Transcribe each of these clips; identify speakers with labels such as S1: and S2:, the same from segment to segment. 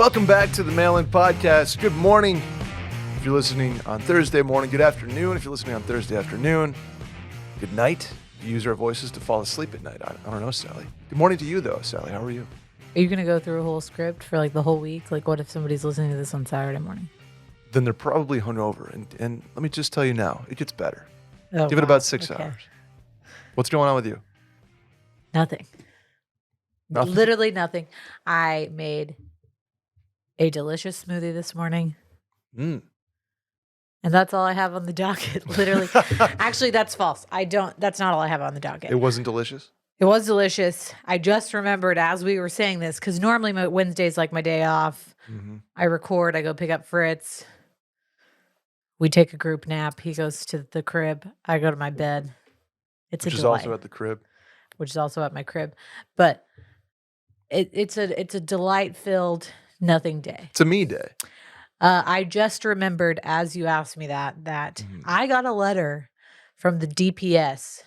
S1: Welcome back to the Mail-In Podcast. Good morning if you're listening on Thursday morning. Good afternoon if you're listening on Thursday afternoon. Good night. You use our voices to fall asleep at night. I don't know, Sally. Good morning to you, though, Sally. How are you?
S2: Are you going to go through a whole script for like the whole week? Like what if somebody's listening to this on Saturday morning?
S1: Then they're probably hungover. And let me just tell you now, it gets better.
S2: Oh,
S1: Give it about 6 hours. What's going on with you?
S2: Nothing. Literally nothing. I made a delicious smoothie this morning. And that's all I have on the docket, literally. Actually, that's false. That's not all I have on the docket.
S1: It wasn't delicious?
S2: It was delicious. I just remembered as we were saying this, because normally my Wednesday's like my day off. I record, I go pick up Fritz. We take a group nap. He goes to the crib. I go to my bed. Which is
S1: also at the crib.
S2: Which is also at my crib. But it's a delight-filled nothing day.
S1: It's a me day.
S2: I just remembered as you asked me that I got a letter from the DPS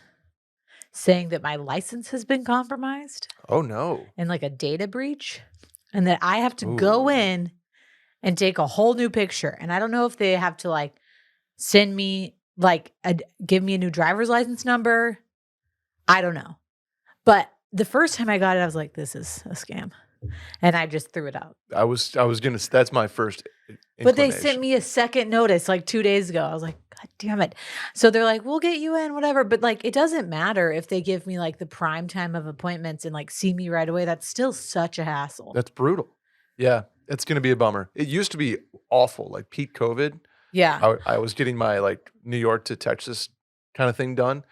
S2: saying that my license has been compromised.
S1: Oh, no.
S2: And like a data breach. And that I have to go in and take a whole new picture. And I don't know if they have to like send me give me a new driver's license number. I don't know. But the first time I got it, I was like, this is a scam. And I just threw it out.
S1: I was gonna. That's my first inclination.
S2: But they sent me a second notice like 2 days ago. I was like, God damn it! So they're like, we'll get you in, whatever. But like, it doesn't matter if they give me like the prime time of appointments and like see me right away. That's still such a hassle.
S1: That's brutal. Yeah, it's gonna be a bummer. It used to be awful, like peak COVID.
S2: Yeah,
S1: I was getting my like New York to Texas kind of thing done.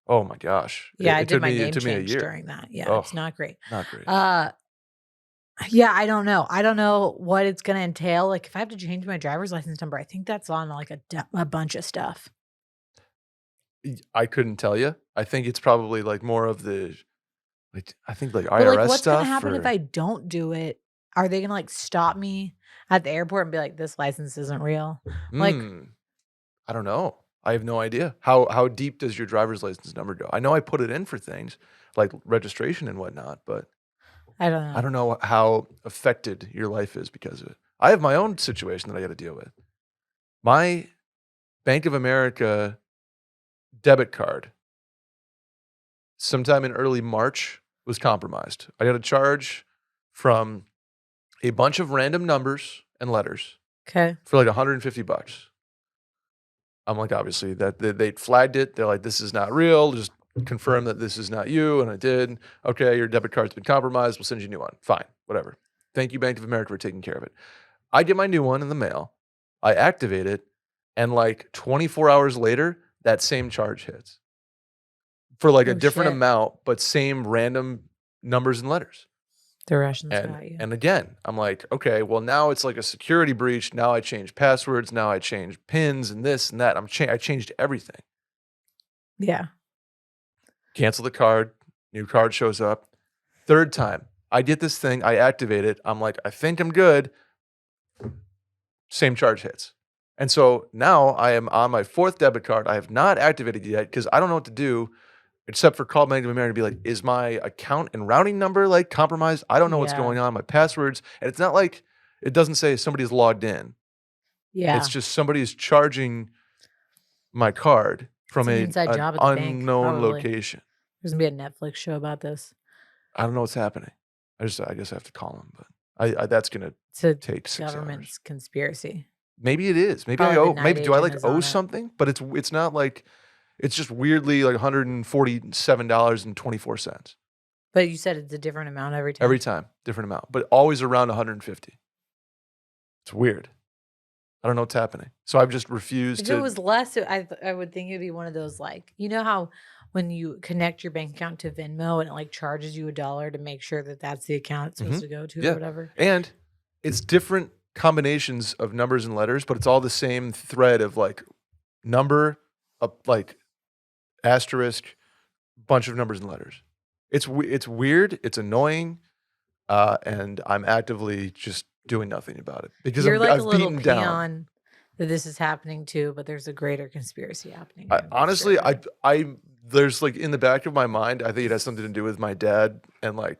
S1: Oh my gosh.
S2: Yeah, I did my name change during that. Yeah, it's not great.
S1: Not great.
S2: Yeah, I don't know. I don't know what it's going to entail. Like if I have to change my driver's license number, I think that's on like a bunch of stuff.
S1: I couldn't tell you. I think it's probably like more of the, like I think like IRS
S2: but like, what's
S1: stuff.
S2: going to happen if I don't do it? Are they going to like stop me at the airport and be like, this license isn't real? Like,
S1: I don't know. I have no idea. How deep does your driver's license number go? I know I put it in for things like registration and whatnot, but
S2: I don't know.
S1: I don't know how affected your life is because of it. I have my own situation that I got to deal with. My Bank of America debit card, sometime in early March, was compromised. I got a charge from a bunch of random numbers and letters for like $150. I'm like, obviously, that they flagged it. They're like, this is not real. Just confirm that this is not you. And I did. Okay, your debit card's been compromised. We'll send you a new one. Fine, whatever. Thank you, Bank of America, for taking care of it. I get my new one in the mail. I activate it. And like 24 hours later, that same charge hits for like a different amount, but same random numbers and letters.
S2: The Russians got you.
S1: And again, I'm like, okay, well now it's like a security breach. Now I change passwords. Now I change pins and this and that. I changed everything.
S2: Yeah.
S1: Cancel the card. New card shows up. Third time, I get this thing. I activate it. I'm like, I think I'm good. Same charge hits. And so now I am on my fourth debit card. I have not activated it yet because I don't know what to do except for call Bank of America and be like, is my account and routing number like compromised? I don't know what's going on. My passwords. And it's not like, it doesn't say somebody's logged in.
S2: Yeah.
S1: It's just somebody's charging my card from an unknown location.
S2: There's going to be a Netflix show about this.
S1: I don't know what's happening. I guess I have to call him, but that's going to take 6 hours.
S2: Government's conspiracy.
S1: Maybe it is. Maybe I owe. Maybe do I like owe something? But it's not like, it's just weirdly like $147.24.
S2: But you said it's a different amount every time.
S1: Every time, different amount, but always around 150. It's weird. I don't know what's happening. So I've just refused to.
S2: If it was less, I would think it'd be one of those like, you know how when you connect your bank account to Venmo and it like charges you $1 to make sure that that's the account it's supposed to go to or whatever.
S1: And it's different combinations of numbers and letters, but it's all the same thread of like number, like asterisk, bunch of numbers and letters. It's weird. It's annoying. And I'm actively just doing nothing about it because
S2: you're like
S1: I've
S2: a little
S1: beaten
S2: peon
S1: down
S2: that this is happening too, but there's a greater conspiracy happening.
S1: Honestly, there's like in the back of my mind, I think it has something to do with my dad and like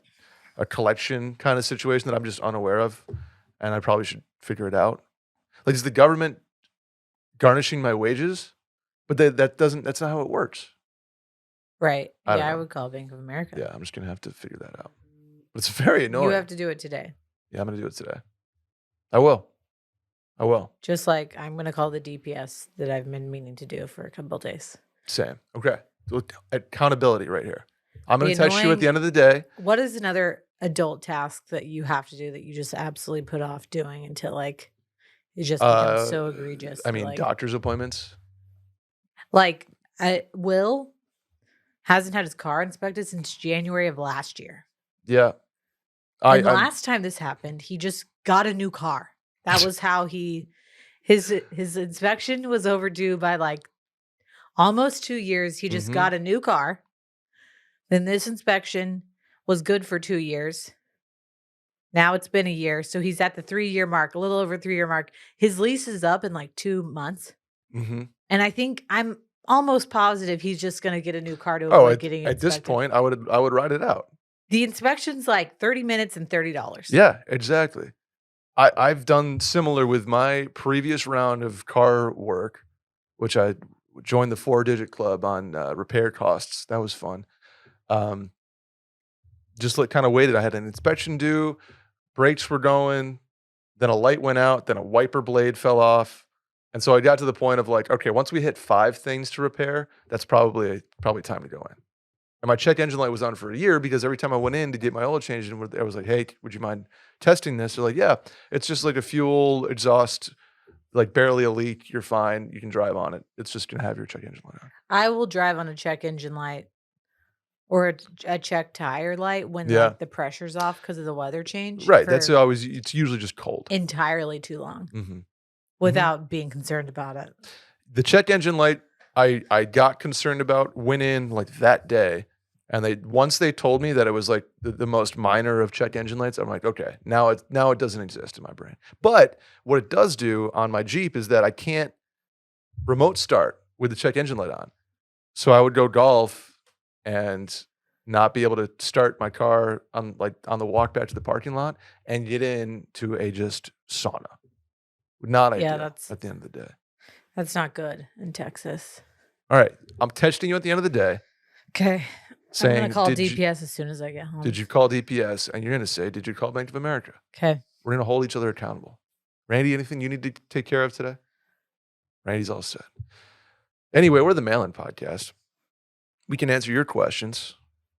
S1: a collection kind of situation that I'm just unaware of. and I probably should figure it out. Like, is the government garnishing my wages? But that's not how it works.
S2: Right.
S1: I
S2: Yeah, I would call Bank of America.
S1: Yeah, I'm just going to have to figure that out. But it's very annoying.
S2: You have to do it today.
S1: Yeah, I'm going to do it today. I will.
S2: Just like I'm going to call the DPS that I've been meaning to do for a couple of days.
S1: Same. Okay. So accountability right here. I'm going to text you at the end of the day.
S2: What is another adult task that you have to do that you just absolutely put off doing until like it just becomes so egregious?
S1: I mean, doctor's appointments.
S2: Like Will hasn't had his car inspected since January of last year.
S1: Yeah.
S2: And last time this happened, he just got a new car. That was how his inspection was overdue by like almost 2 years. He just got a new car. Then this inspection was good for 2 years. Now it's been a year. So he's at the 3-year mark, a little over 3-year mark. His lease is up in like 2 months. And I think I'm almost positive he's just going to get a new car to avoid getting inspected.
S1: At this point, I would ride it out.
S2: The inspection's like 30 minutes and $30.
S1: Yeah, exactly. I've done similar with my previous round of car work, which I joined the 4-digit club on repair costs. That was fun. Just like kind of waited. I had an inspection due, brakes were going, then a light went out, then a wiper blade fell off. And so I got to the point of like, okay, once we hit 5 things to repair, that's probably time to go in. And my check engine light was on for a year because every time I went in to get my oil changed, I was like, hey, would you mind testing this? They're like, yeah, it's just like a fuel exhaust, like barely a leak. You're fine. You can drive on it. It's just going to have your check engine light on.
S2: I will drive on a check engine light or a check tire light when like, the pressure's off because of the weather change.
S1: Right. It's usually just cold.
S2: Entirely too long without being concerned about it.
S1: The check engine light, I got concerned about, went in like that day, and once they told me that it was like the most minor of check engine lights, I'm like, okay, now it doesn't exist in my brain. But what it does do on my Jeep is that I can't remote start with the check engine light on. So I would go golf and not be able to start my car on the walk back to the parking lot and get into a just sauna. Not ideal at the end of the day.
S2: That's not good in Texas.
S1: All right. I'm texting you at the end of the day.
S2: Okay. I'm going to call DPS as soon as I get home.
S1: Did you call DPS? And you're going to say, did you call Bank of America?
S2: Okay.
S1: We're going to hold each other accountable. Randy, anything you need to take care of today? Randy's all set. Anyway, we're the Mail-In Podcast. We can answer your questions.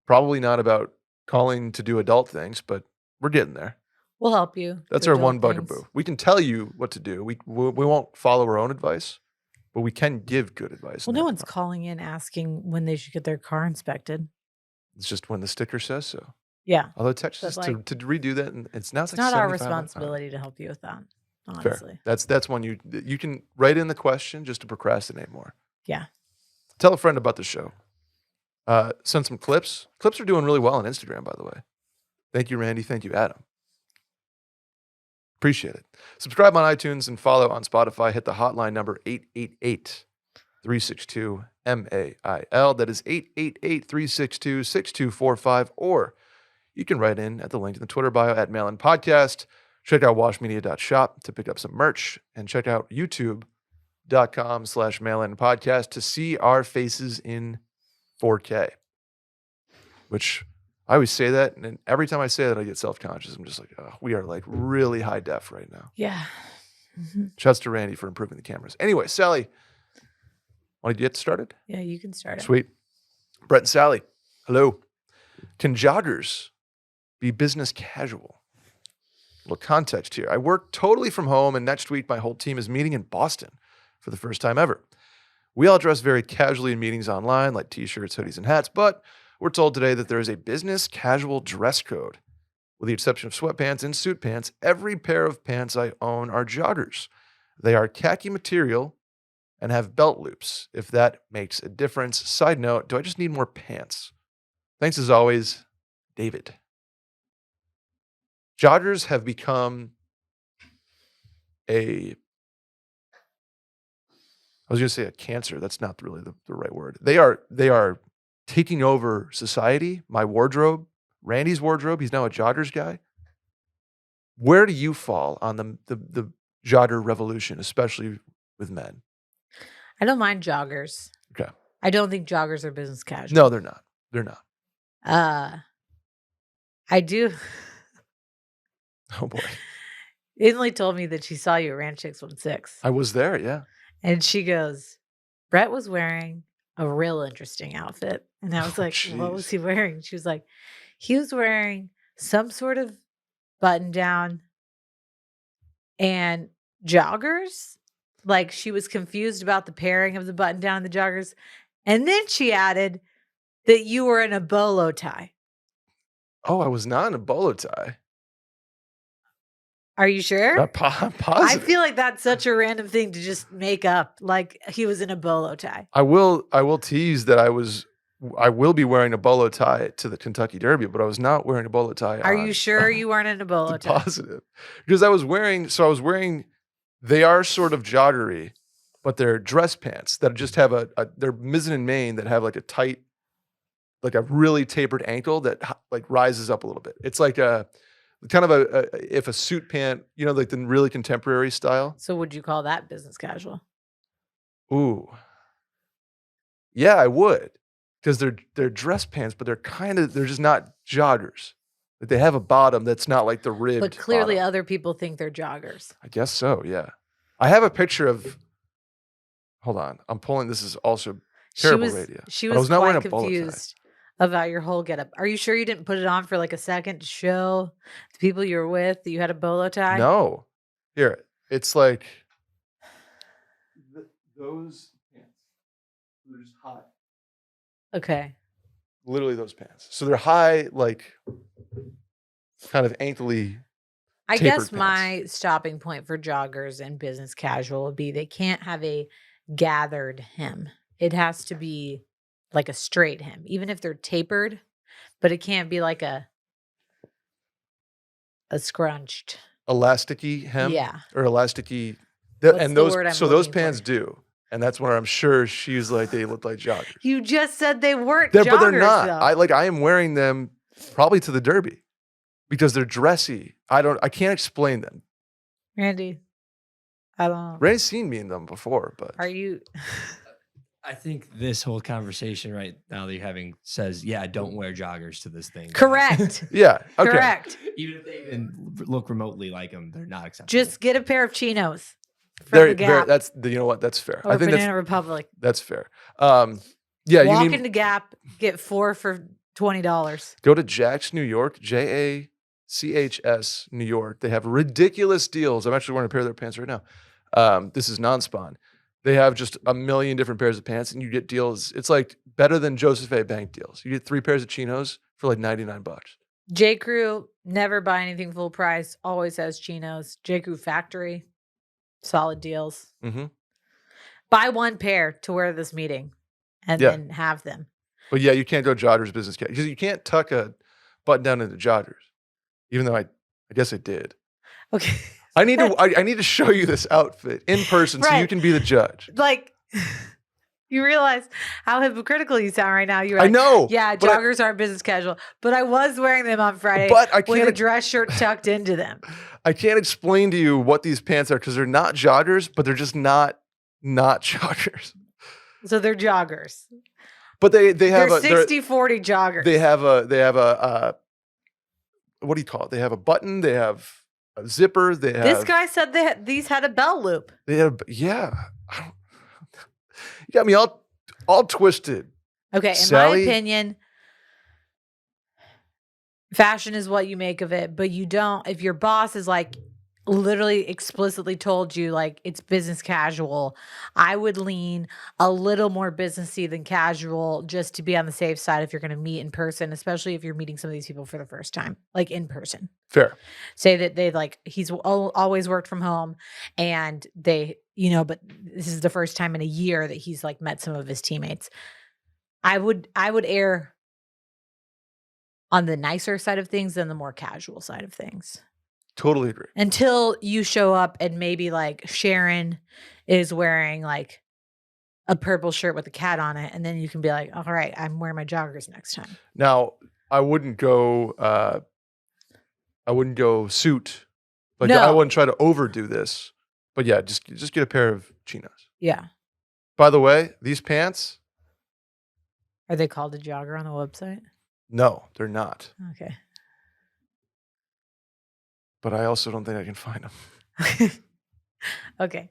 S1: Probably not about calling to do adult things, but we're getting there.
S2: We'll help you.
S1: That's our one bugaboo. We can tell you what to do. We won't follow our own advice, but we can give good advice.
S2: Well, no one's calling in asking when they should get their car inspected.
S1: It's just when the sticker says so.
S2: Yeah.
S1: Although Texas to redo that, and it's like
S2: not our responsibility to help you with that. Honestly,
S1: fair. That's one you can write in the question just to procrastinate more.
S2: Yeah.
S1: Tell a friend about the show. Send some clips. Clips are doing really well on Instagram, by the way. Thank you, Randy. Thank you, Adam. Appreciate it. Subscribe on iTunes and follow on Spotify. Hit the hotline number 888-362-MAIL. That is 888-362-6245. Or you can write in at the link in the Twitter bio at Mail-In Podcast. Check out washmedia.shop to pick up some merch. And check out youtube.com/Mail-In Podcast to see our faces in 4K. Which... I always say that, and every time I say that, I get self-conscious. I'm just like, oh, we are like really high def right now.
S2: Yeah.
S1: Shouts to Randy for improving the cameras. Anyway, Sally, want to get started?
S2: Yeah, you can start it.
S1: Sweet. Brett and Sally, hello. Can joggers be business casual? A little context here. I work totally from home, and next week my whole team is meeting in Boston for the first time ever. We all dress very casually in meetings online, like t-shirts, hoodies, and hats, but we're told today that there is a business casual dress code. With the exception of sweatpants and suit pants, every pair of pants I own are joggers. They are khaki material and have belt loops, if that makes a difference. Side note, do I just need more pants? Thanks as always, David. Joggers have become I was going to say a cancer. That's not really the right word. They are taking over society, my wardrobe, Randy's wardrobe. He's now a joggers guy. Where do you fall on the jogger revolution, especially with men?
S2: I don't mind joggers.
S1: Okay.
S2: I don't think joggers are business casual.
S1: No, they're not. They're not.
S2: I do.
S1: Oh boy.
S2: Emily told me that she saw you at Ranch 616.
S1: I was there, yeah.
S2: And she goes, Brett was wearing a real interesting outfit. And I was like, what was he wearing? She was like, he was wearing some sort of button down and joggers. Like she was confused about the pairing of the button down and the joggers. And then she added that you were in a bolo tie.
S1: Oh, I was not in a bolo tie.
S2: Are you sure?
S1: I'm positive.
S2: I feel like that's such a random thing to just make up. Like he was in a bolo tie.
S1: I will tease that I will be wearing a bolo tie to the Kentucky Derby, but I was not wearing a bolo tie.
S2: Are you sure you weren't in a bolo tie?
S1: Positive. Because I was wearing, they are sort of joggery, but they're dress pants that just have they're mizzen and main that have like a tight, like a really tapered ankle that like rises up a little bit. It's like a kind of if a suit pant, like the really contemporary style.
S2: So would you call that business casual?
S1: Ooh. Yeah, I would. Because they're dress pants, but they're just not joggers. Like they have a bottom that's not like the ribbed.
S2: But clearly
S1: bottom.
S2: other people think they're joggers.
S1: I guess so, yeah. I have a picture of, hold on, I'm pulling, this is also terrible radio.
S2: She was not quite confused about your whole getup. Are you sure you didn't put it on for like a second to show the people you were with that you had a bolo tie?
S1: No. Here, it's like those pants. They're just high.
S2: Okay.
S1: Literally those pants. So they're high, like kind of ankly.
S2: I guess my stopping point for joggers and business casual would be they can't have a gathered hem. It has to be like a straight hem, even if they're tapered, but it can't be like a scrunched.
S1: Elasticy hem?
S2: Yeah.
S1: Or elasticy. Those pants do. And that's where I'm sure she's like, they look like joggers.
S2: You just said they weren't joggers,
S1: but they're not.
S2: Though.
S1: I am wearing them probably to the Derby because they're dressy. I can't explain them.
S2: Randy,
S1: Randy's seen me in them before, but.
S2: Are you?
S3: I think this whole conversation right now that you're having says, yeah, don't wear joggers to this thing.
S2: Correct.
S1: Yeah. Okay.
S2: Correct.
S3: Even if they even look remotely like them, they're not acceptable.
S2: Just get a pair of chinos.
S1: That's you know what? That's fair.
S2: Or I think Banana Republic.
S1: That's fair. Yeah.
S2: Walk into Gap, get 4 for $20.
S1: Go to Jack's New York, JACHS New York. They have ridiculous deals. I'm actually wearing a pair of their pants right now. This is non-spawn. They have just a million different pairs of pants, and you get deals. It's like better than Joseph A. Bank deals. You get 3 pairs of chinos for like $99.
S2: J. Crew, never buy anything full price. Always has chinos. J. Crew Factory, solid deals.
S1: Mm-hmm.
S2: Buy 1 pair to wear this meeting, and then have them.
S1: But yeah, you can't go joggers business casual because you can't tuck a button down into joggers. Even though I guess I did.
S2: Okay.
S1: I need to show you this outfit in person so you can be the judge.
S2: Like, you realize how hypocritical you sound right now. You're like,
S1: I know.
S2: Yeah, joggers aren't business casual, but I was wearing them on Friday with a dress shirt tucked into them.
S1: I can't explain to you what these pants are because they're not joggers, but they're just not joggers.
S2: So they're joggers.
S1: But they're
S2: 60-40 joggers.
S1: They have a what do you call it? They have a button. They have a zipper. They have.
S2: This guy said these had a belt loop.
S1: They have, yeah. You got me all twisted.
S2: Okay,
S1: Sally,
S2: in my opinion, fashion is what you make of it, but you don't. If your boss is like literally explicitly told you like it's business casual, I would lean a little more businessy than casual just to be on the safe side if you're going to meet in person, especially if you're meeting some of these people for the first time, like in person.
S1: Fair.
S2: Say that they like he's always worked from home and they, but this is the first time in a year that he's like met some of his teammates. I would err on the nicer side of things than the more casual side of things.
S1: Totally agree.
S2: Until you show up and maybe like Sharon is wearing like a purple shirt with a cat on it. And then you can be like, all right, I'm wearing my joggers next time.
S1: Now, I wouldn't go suit Like I wouldn't try to overdo this, but yeah, just get a pair of chinos.
S2: Yeah.
S1: By the way, these pants.
S2: Are they called a jogger on the website?
S1: No, they're not.
S2: Okay.
S1: But I also don't think I can find them.
S2: Okay.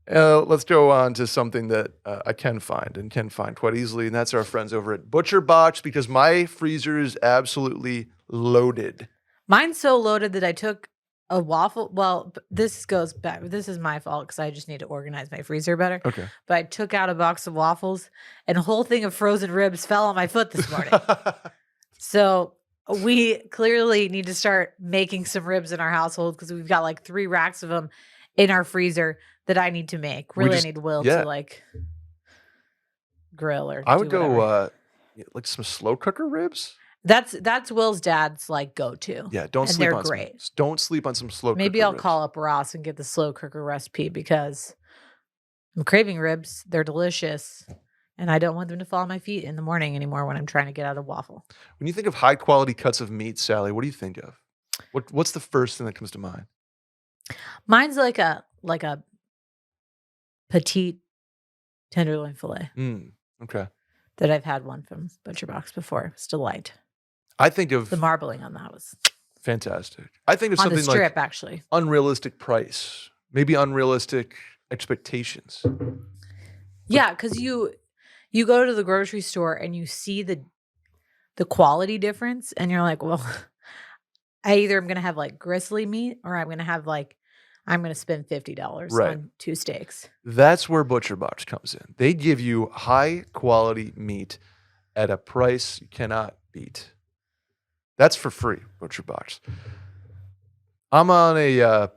S1: Let's go on to something that I can find quite easily, and that's our friends over at ButcherBox, because my freezer is absolutely loaded.
S2: Mine's so loaded that I took a waffle. Well, this goes back. This is my fault because I just need to organize my freezer better.
S1: Okay.
S2: But I took out a box of waffles and a whole thing of frozen ribs fell on my foot this morning. So we clearly need to start making some ribs in our household because we've got like 3 racks of them in our freezer that I need to make. Really, I need Will to like grill or
S1: I would
S2: go
S1: like some slow cooker ribs.
S2: That's Will's dad's like go-to.
S1: Yeah, don't sleep on great. Don't sleep on some slow cooker.
S2: Maybe I'll call up Ross and get the slow cooker recipe because I'm craving ribs. They're delicious. And I don't want them to fall on my feet in the morning anymore when I'm trying to get out of waffle.
S1: When you think of high quality cuts of meat, Sally, what do you think of? What's the first thing that comes to mind?
S2: Mine's like a petite tenderloin filet.
S1: Okay.
S2: That I've had one from ButcherBox before. It's delight.
S1: I think of
S2: the marbling on that was
S1: fantastic. I think of
S2: on
S1: something
S2: the strip,
S1: like
S2: actually.
S1: Unrealistic price, maybe unrealistic expectations.
S2: Yeah, because you go to the grocery store and you see the quality difference, and you're like, well, I either am gonna have like gristly meat, or I'm gonna spend $50 on 2 steaks.
S1: That's where ButcherBox comes in. They give you high quality meat at a price you cannot beat. That's for free, ButcherBox. I'm on a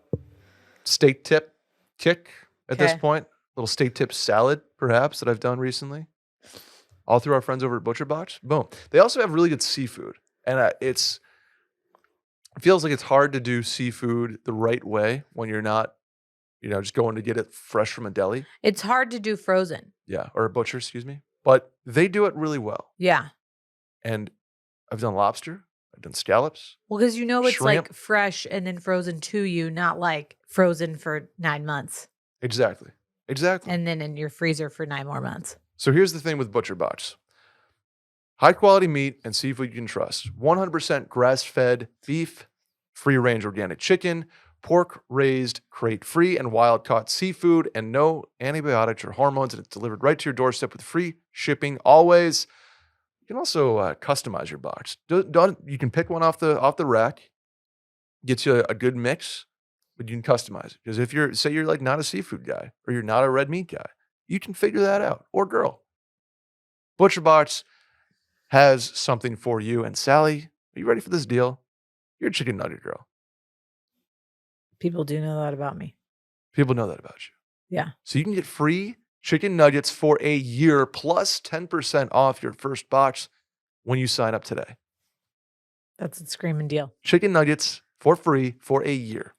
S1: steak tip kick at this point. Little steak tip salad, perhaps, that I've done recently. All through our friends over at ButcherBox. Boom. They also have really good seafood. And it feels like it's hard to do seafood the right way when you're not, just going to get it fresh from a deli.
S2: It's hard to do frozen.
S1: Yeah, or a butcher, excuse me. But they do it really well.
S2: Yeah.
S1: And I've done lobster. I've done scallops.
S2: Well, because it's
S1: shrimp.
S2: like fresh and then frozen to you, not like frozen for 9 months.
S1: Exactly.
S2: And then in your freezer for 9 more months.
S1: So here's the thing with ButcherBox. High quality meat and seafood you can trust. 100% grass-fed beef, free-range organic chicken, pork raised crate-free and wild-caught seafood, and no antibiotics or hormones, and it's delivered right to your doorstep with free shipping always. You can also customize your box. You can pick one off the rack, gets you a good mix, but you can customize it. Because if you're like not a seafood guy or you're not a red meat guy, you can figure that out, or girl. ButcherBox has something for you. And Sally, are you ready for this deal? You're a chicken nugget girl.
S2: People do know that about me.
S1: People know that about you.
S2: Yeah.
S1: So you can get free chicken nuggets for a year plus 10% off your first box when you sign up today.
S2: That's a screaming deal.
S1: Chicken nuggets for free for a year.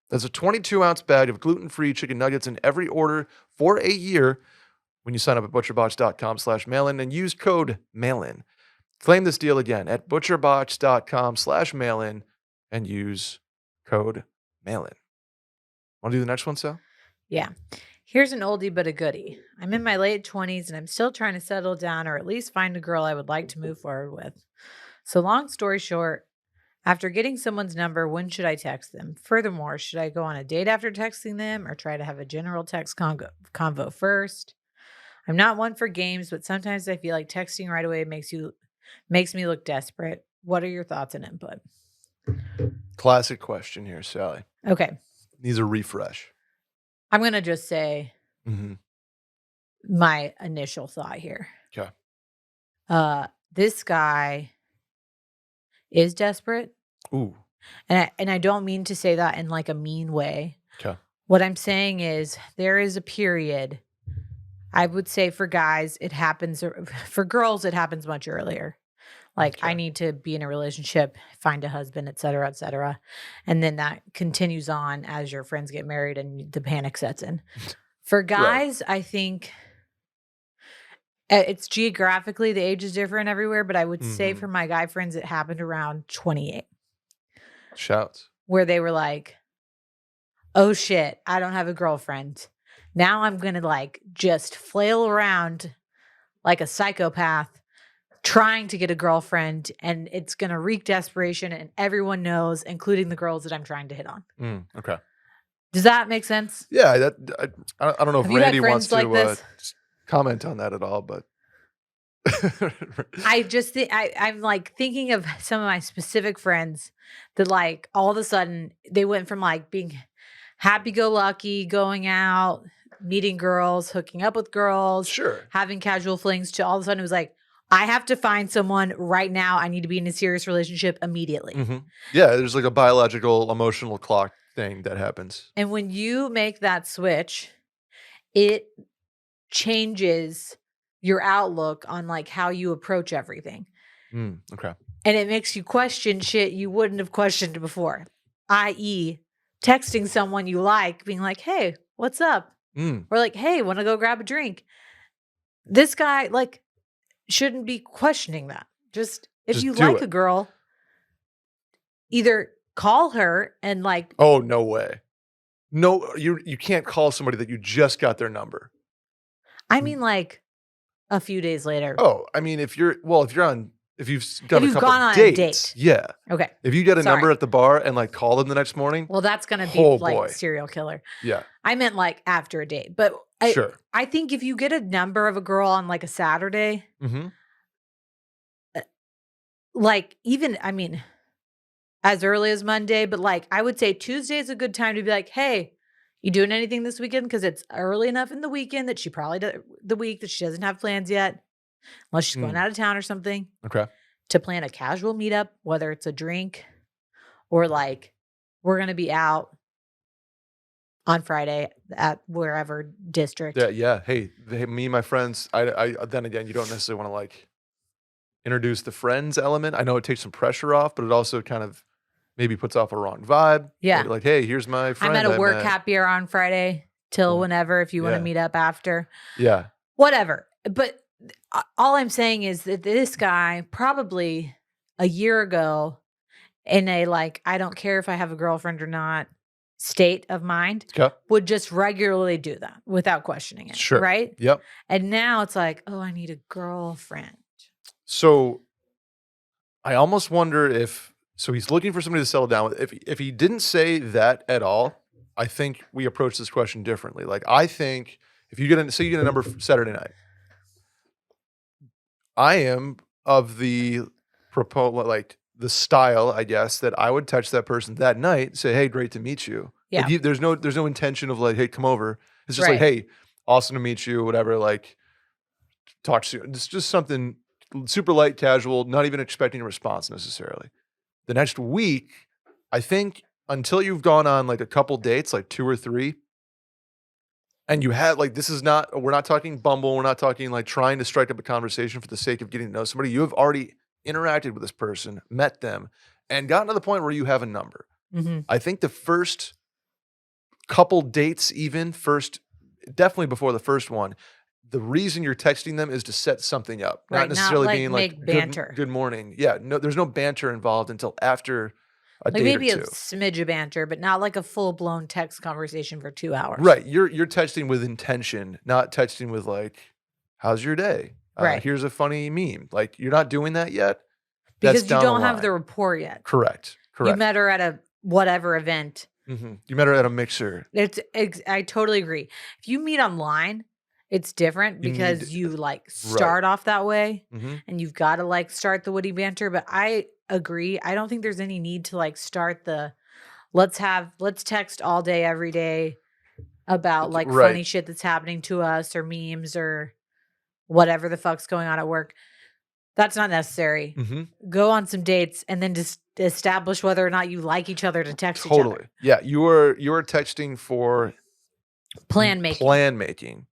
S1: There's a 22-ounce bag of gluten-free chicken nuggets in every order for a year when you sign up at butcherbox.com/mailin and use code MAILIN. Claim this deal again at butcherbox.com/mailin and use code MAILIN. Want to do the next one, Sal?
S2: Yeah. Here's an oldie but a goodie. I'm in my late 20s and I'm still trying to settle down or at least find a girl I would like to move forward with. So long story short, after getting someone's number, when should I text them? Furthermore, should I go on a date after texting them or try to have a general text convo first? I'm not one for games, but sometimes I feel like texting right away makes me look desperate. What are your thoughts and input?
S1: Classic question here, Sally.
S2: Okay.
S1: Needs a refresh.
S2: I'm going to just say my initial thought here.
S1: Okay.
S2: This guy is desperate.
S1: Ooh.
S2: And I don't mean to say that in like a mean way.
S1: Okay.
S2: What I'm saying is there is a period. I would say for guys, it happens. For girls, it happens much earlier. Like I need to be in a relationship, find a husband, et cetera, et cetera. And then that continues on as your friends get married and the panic sets in. For guys, I think it's geographically, the age is different everywhere. But I would say for my guy friends, it happened around 28.
S1: Shouts.
S2: where they were like, oh shit, I don't have a girlfriend. Now I'm going to like just flail around like a psychopath trying to get a girlfriend, and it's going to wreak desperation, and everyone knows, including the girls that I'm trying to hit on.
S1: Okay.
S2: Does that make sense?
S1: Yeah, I don't know if
S2: Have you had
S1: Randy wants
S2: friends
S1: to
S2: like this?
S1: comment on that at all, but
S2: I just think I'm like thinking of some of my specific friends that like all of a sudden they went from like being happy-go-lucky, going out, meeting girls, hooking up with girls,
S1: sure,
S2: having casual flings, to all of a sudden it was like, I have to find someone right now. I need to be in a serious relationship immediately.
S1: Yeah, there's like a biological, emotional clock thing that happens.
S2: And when you make that switch, it changes your outlook on like how you approach everything.
S1: Okay.
S2: And it makes you question shit you wouldn't have questioned before, i.e., texting someone you like, being like, hey, what's up? Or like, hey, want to go grab a drink? This guy, like, shouldn't be questioning that. If you like a girl, either call her and like.
S1: Oh, no way. No, you can't call somebody that you just got their number.
S2: I mean, like a few days later.
S1: Oh, I mean, if you've gone on a date. Yeah.
S2: Okay.
S1: If you get a number at the bar and like call them the next morning.
S2: Well, that's going to be like serial killer.
S1: Yeah.
S2: I meant like after a date. But I think if you get a number of a girl on like a Saturday, like even, I mean, as early as Monday, but like I would say Tuesday is a good time to be like, hey, you doing anything this weekend? Because it's early enough in the weekend that she probably the week that she doesn't have plans yet, unless she's going out of town or something.
S1: Okay.
S2: To plan a casual meetup, whether it's a drink or like we're going to be out on Friday at wherever district.
S1: Yeah. Hey, me and my friends, I then again, you don't necessarily want to like introduce the friends element. I know it takes some pressure off, but it also kind of maybe puts off a wrong vibe.
S2: Yeah.
S1: Like, hey, here's my friend.
S2: I'm at a work happy hour on Friday till whenever, if you want to meet up after.
S1: Yeah.
S2: Whatever. But all I'm saying is that this guy probably a year ago in a like, I don't care if I have a girlfriend or not state of mind would just regularly do that without questioning it.
S1: Sure.
S2: Right?
S1: Yep.
S2: And now it's like, oh, I need a girlfriend.
S1: So I almost wonder so he's looking for somebody to settle down with. If he didn't say that at all, I think we approach this question differently. Like, I think if you get a number for Saturday night, I am of the the style, I guess, that I would text that person that night, say, hey, great to meet you.
S2: Yeah.
S1: Like, there's no intention of like, hey, come over. It's just like, hey, awesome to meet you, whatever, like, talk soon. It's just something super light, casual, not even expecting a response necessarily. The next week, I think until you've gone on like a couple dates, like 2 or 3, and you had like, we're not talking Bumble, we're not talking like trying to strike up a conversation for the sake of getting to know somebody. You have already interacted with this person, met them, and gotten to the point where you have a number. I think the first couple dates, definitely before the first one, the reason you're texting them is to set something up, not necessarily being like
S2: banter.
S1: Good morning. Yeah, no, there's no banter involved until after a date
S2: maybe
S1: or two.
S2: A smidge of banter, but not like a full blown text conversation for 2 hours.
S1: Right, you're texting with intention, not texting with like, "How's your day?
S2: Right.
S1: Here's a funny meme." Like, you're not doing that yet
S2: because you don't have the rapport yet.
S1: Correct.
S2: You met her at a whatever event.
S1: You met her at a mixer.
S2: I totally agree. If you meet online, it's different because you like start off that way and you've got to like start the witty banter. But I agree. I don't think there's any need to like start let's text all day, every day about like funny shit that's happening to us or memes or whatever the fuck's going on at work. That's not necessary. Go on some dates and then just establish whether or not you like each other to text each other.
S1: Totally. Yeah. You are texting for
S2: plan making.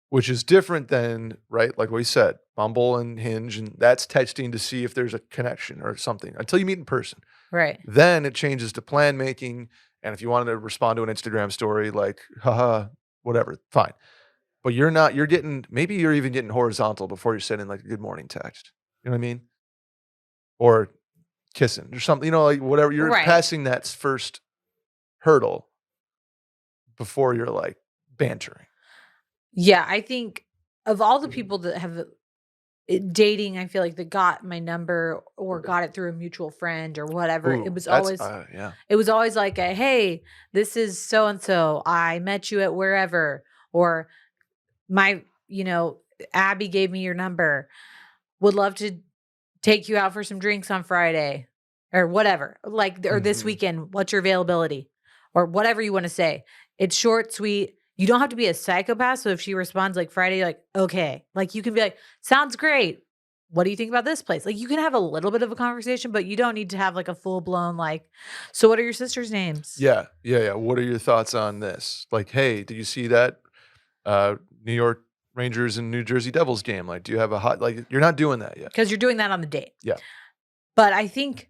S1: Which is different than, right, like we said, Bumble and Hinge, and that's texting to see if there's a connection or something until you meet in person.
S2: Right.
S1: Then it changes to plan making, and if you wanted to respond to an Instagram story, like, haha, whatever, fine. But maybe you're even getting horizontal before you're sending like a good morning text. You know what I mean? Or kissing or something, like whatever. You're passing that first hurdle before you're like bantering.
S2: Yeah, I think of all the people that have dating, I feel like that got my number or got it through a mutual friend or whatever.
S1: Ooh,
S2: it was always like hey, this is so and so. I met you at wherever, or my, Abby gave me your number. Would love to take you out for some drinks on Friday or whatever. Like, or this weekend, what's your availability? Or whatever you want to say. It's short, sweet. You don't have to be a psychopath. So if she responds like Friday, like, okay, like you can be like, sounds great. What do you think about this place? Like you can have a little bit of a conversation, but you don't need to have like a full blown, like, so what are your sisters' names?
S1: Yeah. What are your thoughts on this? Like, hey, did you see that New York Rangers and New Jersey Devils game? Like, do you have a hot, like, you're not doing that yet.
S2: Because you're doing that on the date.
S1: Yeah.
S2: But I think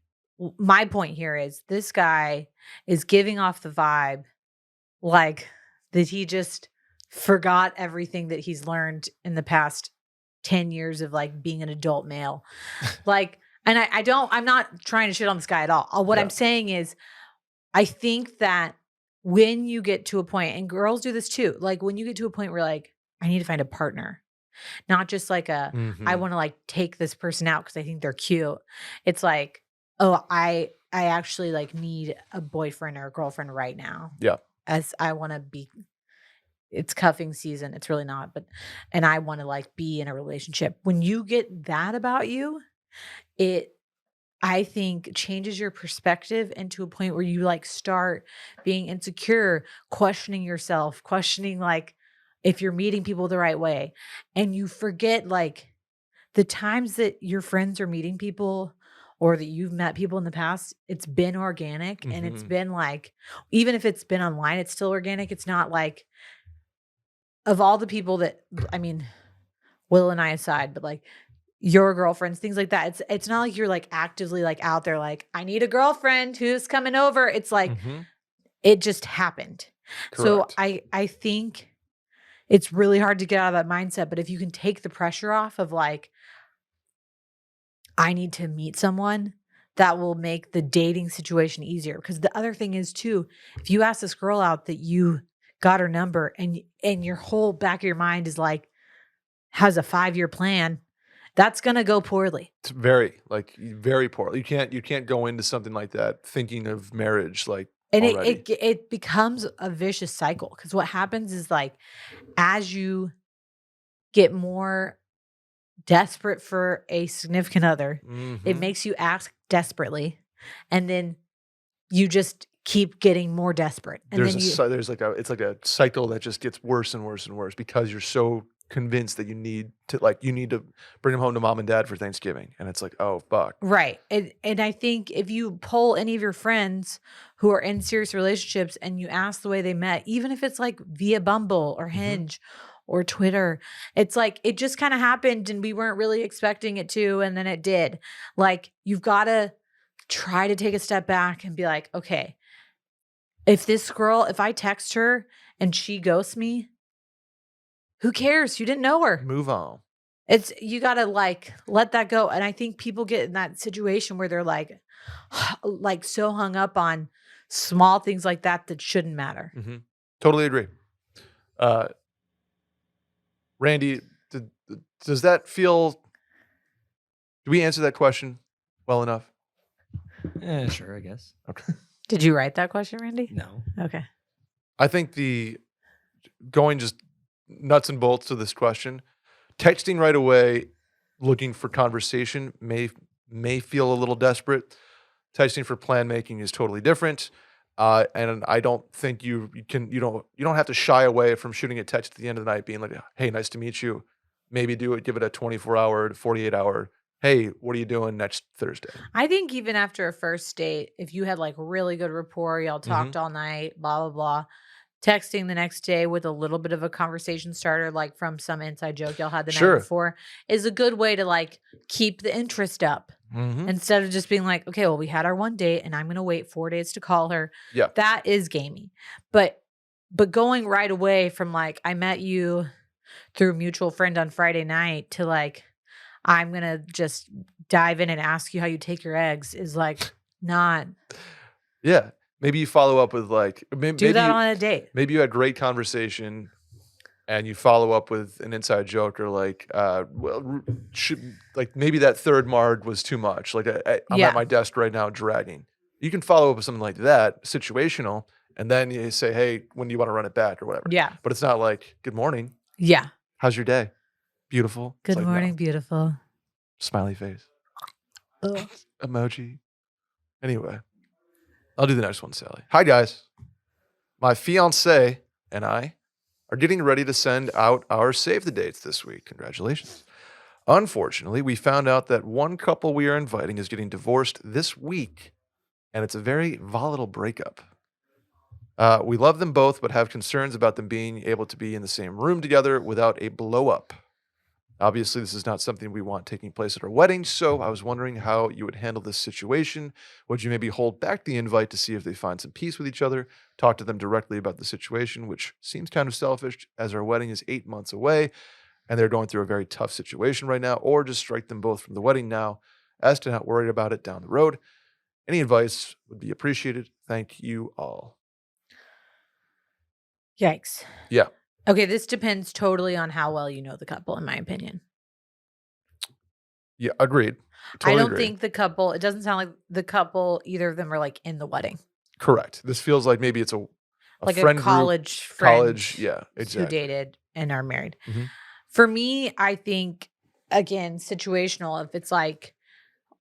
S2: my point here is this guy is giving off the vibe like that he just forgot everything that he's learned in the past 10 years of like being an adult male. Like, and I'm not trying to shit on this guy at all. What I'm saying is, I think that when you get to a point, and girls do this too, like when you get to a point where like, I need to find a partner, not just like I want to like take this person out because I think they're cute. It's like, oh, I actually like need a boyfriend or a girlfriend right now.
S1: Yeah.
S2: As I want to be, it's cuffing season. It's really not, and I want to like be in a relationship. When you get that about you, I think changes your perspective into a point where you like start being insecure, questioning yourself, questioning like if you're meeting people the right way. And you forget like the times that your friends are meeting people or that you've met people in the past, it's been organic and it's been like, even if it's been online, it's still organic. It's not like, of all the people that, I mean, Will and I aside, but like your girlfriends, things like that. It's not like you're like actively like out there like, I need a girlfriend who's coming over. It's like it just happened. Correct. So I think it's really hard to get out of that mindset. But if you can take the pressure off of like, I need to meet someone, that will make the dating situation easier. Because the other thing is too, if you ask this girl out that you got her number and your whole back of your mind is like, has a 5-year plan, that's going to go poorly.
S1: It's very poorly. You can't go into something like that thinking of marriage like
S2: and it becomes a vicious cycle, because what happens is like as you get more desperate for a significant other, it makes you ask desperately, and then you just keep getting more desperate. And
S1: it's like a cycle that just gets worse and worse and worse because you're so convinced that you need to bring them home to mom and dad for Thanksgiving, and it's like, oh fuck,
S2: right. And I think if you poll any of your friends who are in serious relationships and you ask the way they met, even if it's like via Bumble or Hinge or Twitter, it's like it just kind of happened and we weren't really expecting it to, and then it did. Like, you've got to try to take a step back and be like, okay, if I text her and she ghosts me, who cares? You didn't know her.
S1: Move on.
S2: You got to like let that go. And I think people get in that situation where they're like so hung up on small things like that shouldn't matter.
S1: Totally agree. Randy, does that feel, do we answer that question well enough?
S3: Sure, I guess.
S1: Okay.
S2: Did you write that question, Randy?
S3: No.
S2: Okay.
S1: I think going just nuts and bolts to this question, texting right away, looking for conversation may feel a little desperate. Texting for plan making is totally different. And I don't think you don't have to shy away from shooting a text at the end of the night being like, hey, nice to meet you. Maybe give it a 24-hour to 48-hour. Hey, what are you doing next Thursday?
S2: I think even after a first date, if you had like really good rapport, y'all talked all night, blah, blah, blah, texting the next day with a little bit of a conversation starter, like from some inside joke y'all had the night before, is a good way to like keep the interest up. Instead of just being like, okay, well, we had our one date and I'm going to wait 4 days to call her.
S1: Yeah.
S2: That is gamey. But going right away from like, I met you through a mutual friend on Friday night to like, I'm going to just dive in and ask you how you take your eggs is like not.
S1: Yeah. Maybe you follow up with like,
S2: Do that on a date.
S1: Maybe you had great conversation and you follow up with an inside joke or like, like maybe that third Mard was too much. Like I'm at my desk right now dragging. You can follow up with something like that, situational, and then you say, hey, when do you want to run it back or whatever?
S2: Yeah.
S1: But it's not like, good morning.
S2: Yeah.
S1: How's your day? Beautiful.
S2: Good morning, beautiful.
S1: Smiley face. Emoji. Anyway, I'll do the next one, Sally. Hi, guys. My fiance and I are getting ready to send out our save the dates this week. Congratulations. Unfortunately, we found out that one couple we are inviting is getting divorced this week, and it's a very volatile breakup. We love them both, but have concerns about them being able to be in the same room together without a blow-up. Obviously, this is not something we want taking place at our wedding, so I was wondering how you would handle this situation. Would you maybe hold back the invite to see if they find some peace with each other, talk to them directly about the situation, which seems kind of selfish as our wedding is 8 months away and they're going through a very tough situation right now, or just strike them both from the wedding now as to not worry about it down the road? Any advice would be appreciated. Thank you all.
S2: Yikes.
S1: Yeah.
S2: Okay, this depends totally on how well you know the couple, in my opinion.
S1: Yeah, agreed.
S2: Totally I don't think the couple, it doesn't sound like the couple, either of them are like in the wedding.
S1: Correct. This feels like maybe it's a
S2: like
S1: friend
S2: a college
S1: group,
S2: friend
S1: yeah, exactly.
S2: who dated and are married.
S1: Mm-hmm.
S2: For me, I think, again, situational. If it's like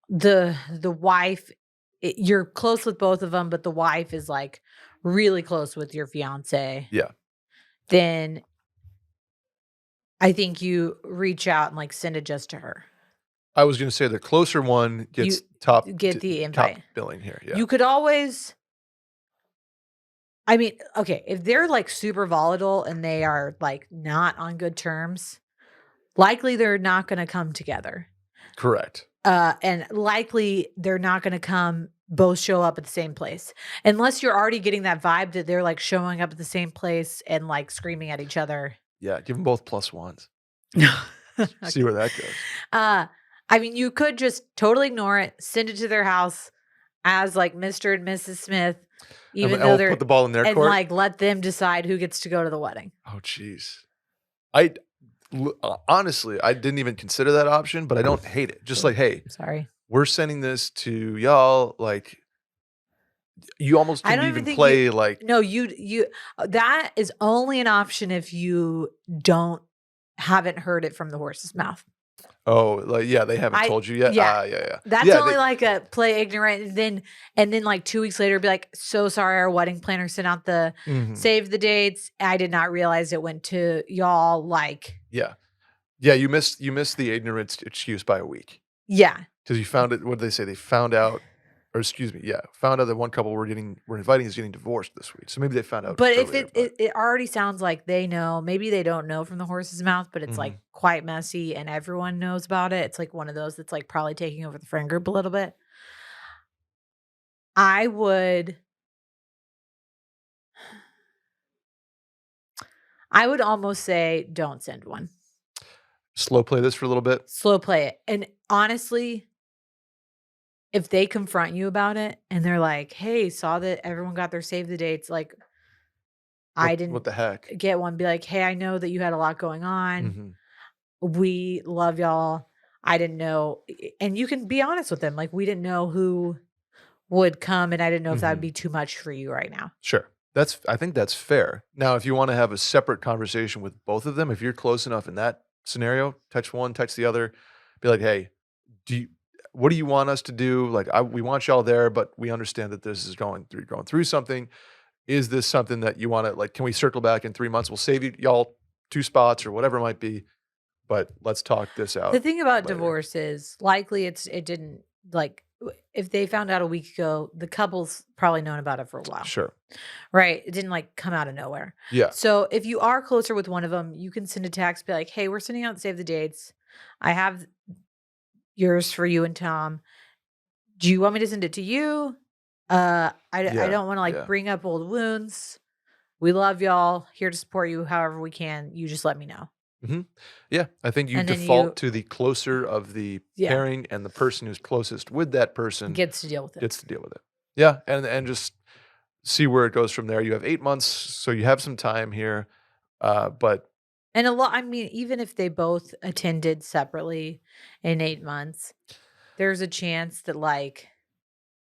S2: the wife, you're close with both of them, but the wife is like really close with your fiance.
S1: Yeah.
S2: Then I think you reach out and like send it just to her.
S1: I was going to say the closer one gets
S2: the invite.
S1: Top billing here. Yeah.
S2: You could always, I mean, okay, if they're like super volatile and they are like not on good terms, likely they're not going to come together.
S1: Correct.
S2: And likely they're not going to both show up at the same place. Unless you're already getting that vibe that they're like showing up at the same place and like screaming at each other.
S1: Yeah, give them both +1s. See where that goes.
S2: I mean, you could just totally ignore it, send it to their house as like Mr. and Mrs. Smith, even though they're
S1: put the ball in their court, and
S2: like let them decide who gets to go to the wedding.
S1: Oh, jeez. Honestly, I didn't even consider that option, but I don't hate it. Just like, hey,
S2: sorry,
S1: we're sending this to y'all. Like, you almost can even play like.
S2: No, you. That is only an option if you haven't heard it from the horse's mouth.
S1: Oh, like, yeah, they haven't told you yet?
S2: Yeah.
S1: Yeah.
S2: That's only like a play ignorant. And then like 2 weeks later, be like, so sorry, our wedding planner sent out the save the dates. I did not realize it went to y'all. Like,
S1: yeah. You missed the ignorance excuse by a week.
S2: Yeah.
S1: Because you found it, what did they say? They found out, or excuse me, found out that one couple we're inviting is getting divorced this week. So maybe they found out.
S2: But earlier, if it already sounds like they know, maybe they don't know from the horse's mouth, but it's like quite messy and everyone knows about it. It's like one of those that's like probably taking over the friend group a little bit. I would almost say don't send one.
S1: Slow play this for a little bit.
S2: Slow play it. And honestly, if they confront you about it and they're like, hey, saw that everyone got their save the dates, like I didn't
S1: what the heck?
S2: Get one, be like, hey, I know that you had a lot going on. We love y'all. I didn't know. And you can be honest with them. Like, we didn't know who would come and I didn't know if that would be too much for you right now.
S1: Sure. I think that's fair. Now, if you want to have a separate conversation with both of them, if you're close enough in that scenario, text one, text the other, be like, hey, what do you want us to do? Like, we want y'all there, but we understand that this is going through something. Is this something that you want to, like, can we circle back in 3 months? We'll save y'all 2 spots or whatever it might be, but let's talk this out.
S2: The thing about divorce is likely it didn't, like, if they found out a week ago, the couple's probably known about it for a while.
S1: Sure.
S2: Right. It didn't like come out of nowhere.
S1: Yeah.
S2: So if you are closer with one of them, you can send a text, be like, hey, we're sending out save the dates. I have yours for you and Tom. Do you want me to send it to you? I don't want to like bring up old wounds. We love y'all, here to support you however we can. You just let me know.
S1: Mm-hmm. Yeah, I think you
S2: And then
S1: default to the closer of the
S2: Yeah.
S1: pairing, and the person who's closest with that person
S2: gets to deal with it.
S1: gets to deal with it. Yeah, and just see where it goes from there. You have 8 months, so you have some time here. But
S2: And I mean, even if they both attended separately in 8 months, there's a chance that like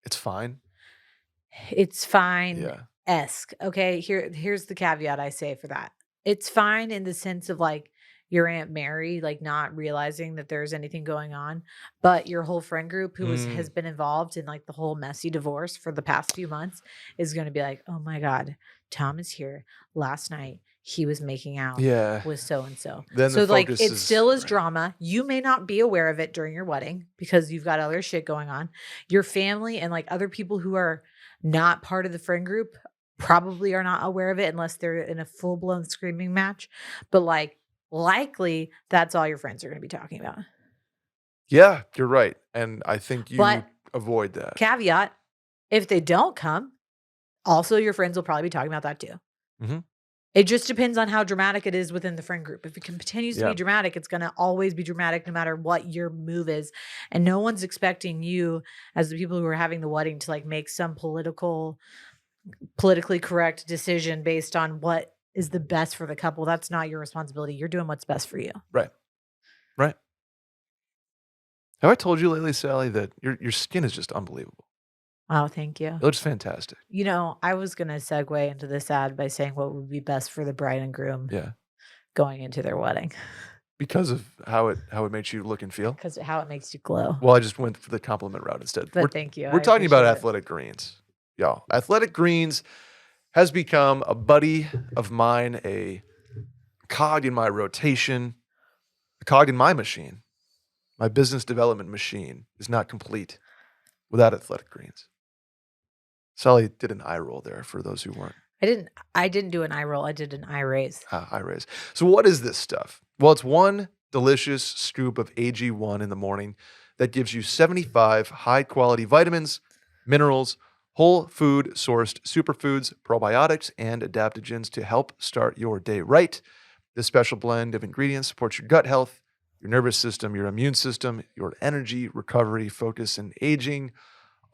S1: it's fine.
S2: it's fine
S1: Yeah.
S2: esque. Okay. Here's the caveat I say for that. It's fine in the sense of like your Aunt Mary, like not realizing that there's anything going on, but your whole friend group who has been involved in like the whole messy divorce for the past few months is going to be like, oh my God, Tom is here. Last night he was making out
S1: Yeah.
S2: with so and so.
S1: Then the
S2: So like
S1: focus
S2: it
S1: is
S2: still is
S1: right.
S2: drama. You may not be aware of it during your wedding because you've got other shit going on. Your family and like other people who are not part of the friend group probably are not aware of it unless they're in a full-blown screaming match. But like likely that's all your friends are going to be talking about.
S1: Yeah, you're right. And I think you
S2: But
S1: avoid that.
S2: caveat, if they don't come, also your friends will probably be talking about that too.
S1: Mm-hmm.
S2: It just depends on how dramatic it is within the friend group. If it continues to be dramatic, it's going to always be dramatic no matter what your move is. And no one's expecting you as the people who are having the wedding to like make some politically correct decision based on what is the best for the couple. That's not your responsibility. You're doing what's best for you.
S1: Right. Right. Have I told you lately, Sally, that your skin is just unbelievable?
S2: Oh, thank you.
S1: It looks fantastic.
S2: You know, I was going to segue into this ad by saying what would be best for the bride and groom going into their wedding.
S1: Because of how it makes you look and feel?
S2: Because how it makes you glow.
S1: Well, I just went for the compliment route instead.
S2: But thank you.
S1: We're talking about Athletic Greens. Y'all, Athletic Greens has become a buddy of mine, a cog in my rotation, a cog in my machine. My business development machine is not complete without Athletic Greens. Sally did an eye roll there for those who weren't.
S2: I didn't do an eye roll. I did an eye raise.
S1: Eye raise. So what is this stuff? Well, it's one delicious scoop of AG1 in the morning that gives you 75 high-quality vitamins, minerals, whole food sourced superfoods, probiotics, and adaptogens to help start your day right. This special blend of ingredients supports your gut health, your nervous system, your immune system, your energy, recovery, focus, and aging.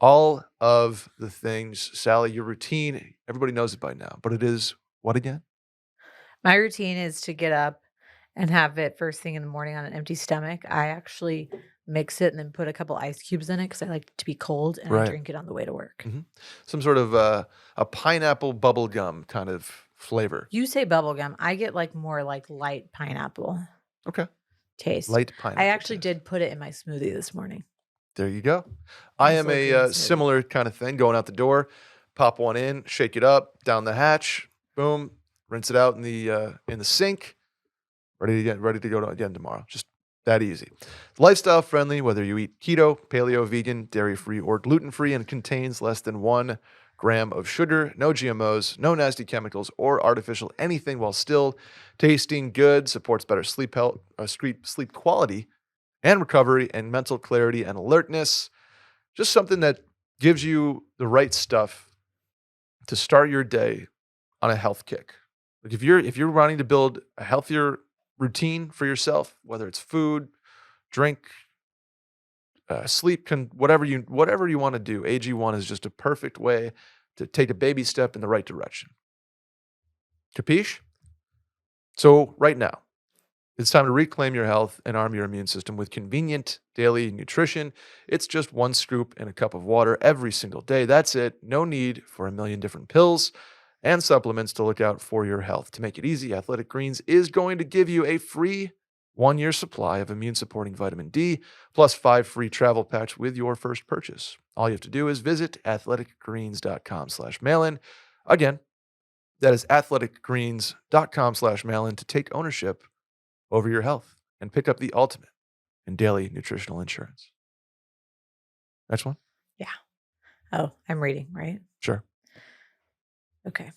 S1: All of the things, Sally, your routine, everybody knows it by now, but it is what again?
S2: My routine is to get up and have it first thing in the morning on an empty stomach. I actually mix it and then put a couple ice cubes in it because I like it to be cold, and I drink it on the way to work.
S1: Mm-hmm. Some sort of a pineapple bubble gum kind of flavor.
S2: You say bubble gum. I get like more like light pineapple.
S1: Okay.
S2: Taste.
S1: Light pineapple.
S2: I actually did put it in my smoothie this morning.
S1: There you go. I am a similar kind of thing. Going out the door, pop one in, shake it up, down the hatch, boom, rinse it out in the sink. Ready to go again tomorrow. Just that easy. Lifestyle friendly, whether you eat keto, paleo, vegan, dairy free, or gluten free, and contains less than 1 gram of sugar, no GMOs, no nasty chemicals, or artificial anything, while still tasting good. Supports better sleep health, sleep quality, and recovery, and mental clarity and alertness. Just something that gives you the right stuff to start your day on a health kick. Like if you're wanting to build a healthier routine for yourself, whether it's food, drink, sleep, whatever you want to do, AG1 is just a perfect way to take a baby step in the right direction. Capiche? So right now, it's time to reclaim your health and arm your immune system with convenient daily nutrition. It's just 1 scoop in a cup of water every single day. That's it. No need for a million different pills and supplements to look out for your health. To make it easy, Athletic Greens is going to give you a free 1-year supply of immune-supporting vitamin D, plus 5 free travel packs with your first purchase. All you have to do is visit athleticgreens.com/mailin. Again, that is athleticgreens.com/mailin to take ownership over your health and pick up the ultimate in daily nutritional insurance. Next one?
S2: Yeah. Oh, I'm reading, right?
S1: Sure.
S2: Okay.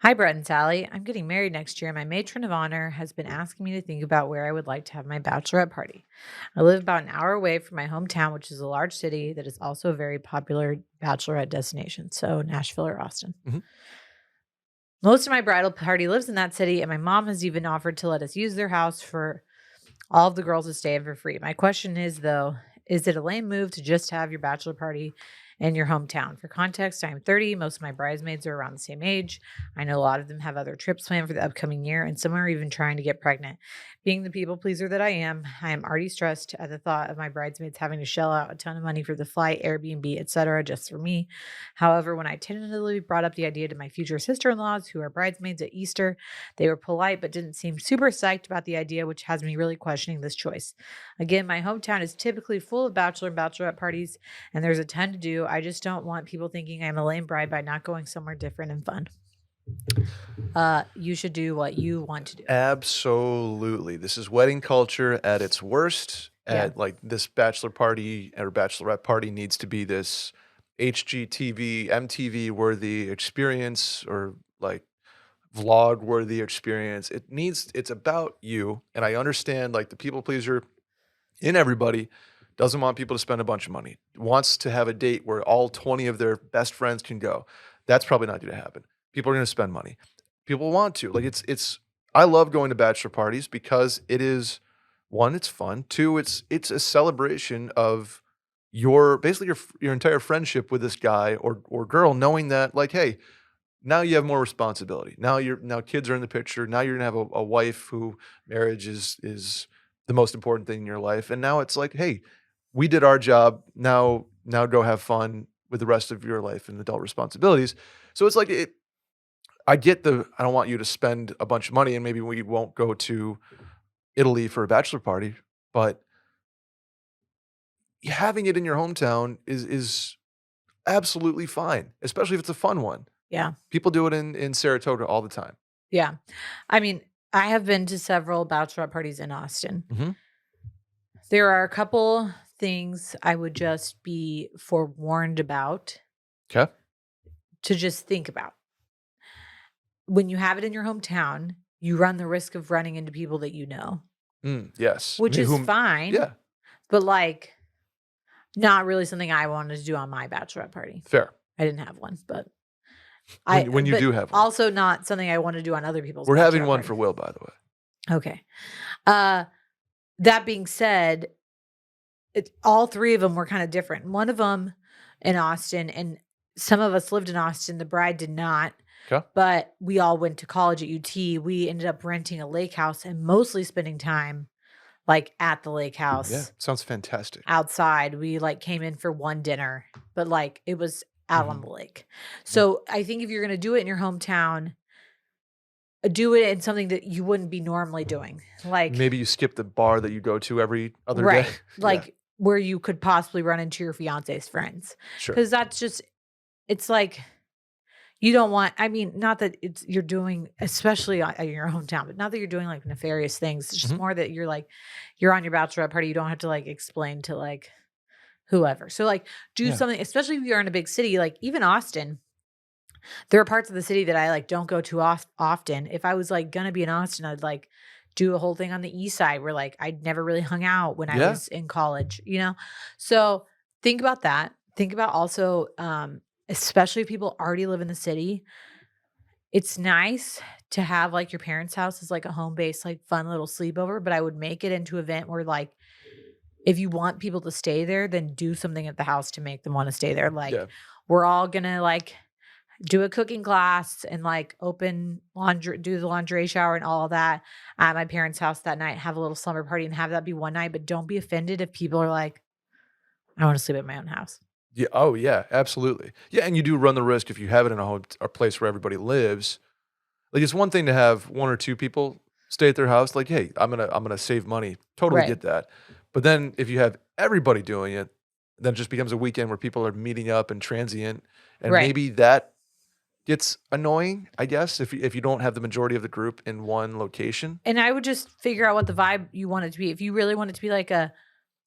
S2: Hi, Brett and Sally. I'm getting married next year, and my matron of honor has been asking me to think about where I would like to have my bachelorette party. I live about an hour away from my hometown, which is a large city that is also a very popular bachelorette destination. So Nashville or Austin.
S1: Mm-hmm.
S2: Most of my bridal party lives in that city, and my mom has even offered to let us use their house for all of the girls to stay in for free. My question is, though, is it a lame move to just have your bachelor party in your hometown? For context, I'm 30. Most of my bridesmaids are around the same age. I know a lot of them have other trips planned for the upcoming year, and some are even trying to get pregnant. Being the people pleaser that I am already stressed at the thought of my bridesmaids having to shell out a ton of money for the flight, Airbnb, etc., just for me. However, when I tentatively brought up the idea to my future sister-in-laws, who are bridesmaids at Easter, they were polite but didn't seem super psyched about the idea, which has me really questioning this choice. Again, my hometown is typically full of bachelor and bachelorette parties, and there's a ton to do. I just don't want people thinking I'm a lame bride by not going somewhere different and fun. You should do what you want to do.
S1: Absolutely. This is wedding culture at its worst.
S2: Yeah.
S1: Like this bachelor party or bachelorette party needs to be this HGTV, MTV worthy experience, or like vlog worthy experience. It's about you. And I understand like the people pleaser in everybody doesn't want people to spend a bunch of money, wants to have a date where all 20 of their best friends can go. That's probably not going to happen. People are going to spend money. People want to. Like I love going to bachelor parties because it is, one, it's fun. Two, it's a celebration of basically your entire friendship with this guy or girl, knowing that like, hey, now you have more responsibility. Now kids are in the picture. Now you're gonna have a wife who marriage is the most important thing in your life. And now it's like, hey, we did our job. Now go have fun with the rest of your life and adult responsibilities. So it's like I don't want you to spend a bunch of money, and maybe we won't go to Italy for a bachelor party, but having it in your hometown is absolutely fine, especially if it's a fun one.
S2: Yeah.
S1: People do it in Saratoga all the time.
S2: Yeah. I mean, I have been to several bachelorette parties in Austin.
S1: Mhm.
S2: There are a couple things I would just be forewarned about.
S1: Okay.
S2: To just think about. When you have it in your hometown, you run the risk of running into people that you know.
S1: Yes.
S2: Which is fine.
S1: Yeah.
S2: But like, not really something I wanted to do on my bachelorette party.
S1: Fair.
S2: I didn't have one, but
S1: when you do have one.
S2: Also not something I want to do on other people's.
S1: We're having one for Will, by the way.
S2: Okay. That being said, all three of them were kind of different. One of them in Austin, and some of us lived in Austin. The bride did not.
S1: Okay.
S2: But we all went to college at UT. We ended up renting a lake house and mostly spending time like at the lake house.
S1: Yeah, sounds fantastic.
S2: Outside. We like came in for one dinner, but like it was out on the lake. So I think if you're going to do it in your hometown, do it in something that you wouldn't be normally doing. Like
S1: maybe you skip the bar that you go to every other
S2: right.
S1: day.
S2: Like where you could possibly run into your fiance's friends.
S1: Sure.
S2: Because that's just, it's like, you don't want, I mean, not that you're doing, especially in your hometown, but not that you're doing like nefarious things. It's just more that you're like, you're on your bachelorette party. You don't have to like explain to like whoever. So like do something, especially if you're in a big city, like even Austin, there are parts of the city that I like don't go to often. If I was like going to be in Austin, I'd like do a whole thing on the east side where like I'd never really hung out when I was in college, you know? So think about that. Think about also, especially if people already live in the city, it's nice to have like your parents' house as like a home base, like fun little sleepover, but I would make it into an event where like, if you want people to stay there, then do something at the house to make them want to stay there. Like we're all going to like do a cooking class and like open laundry, do the lingerie shower and all of that at my parents' house that night, have a little slumber party and have that be one night, but don't be offended if people are like, I want to sleep at my own house.
S1: Yeah. Oh, yeah. Absolutely. Yeah, and you do run the risk if you have it in a place where everybody lives. Like it's one thing to have one or two people stay at their house. Like, hey, I'm gonna save money. Totally get that. But then if you have everybody doing it, then it just becomes a weekend where people are meeting up and transient, and maybe that gets annoying. I guess if you don't have the majority of the group in one location.
S2: And I would just figure out what the vibe you want it to be. If you really want it to be like a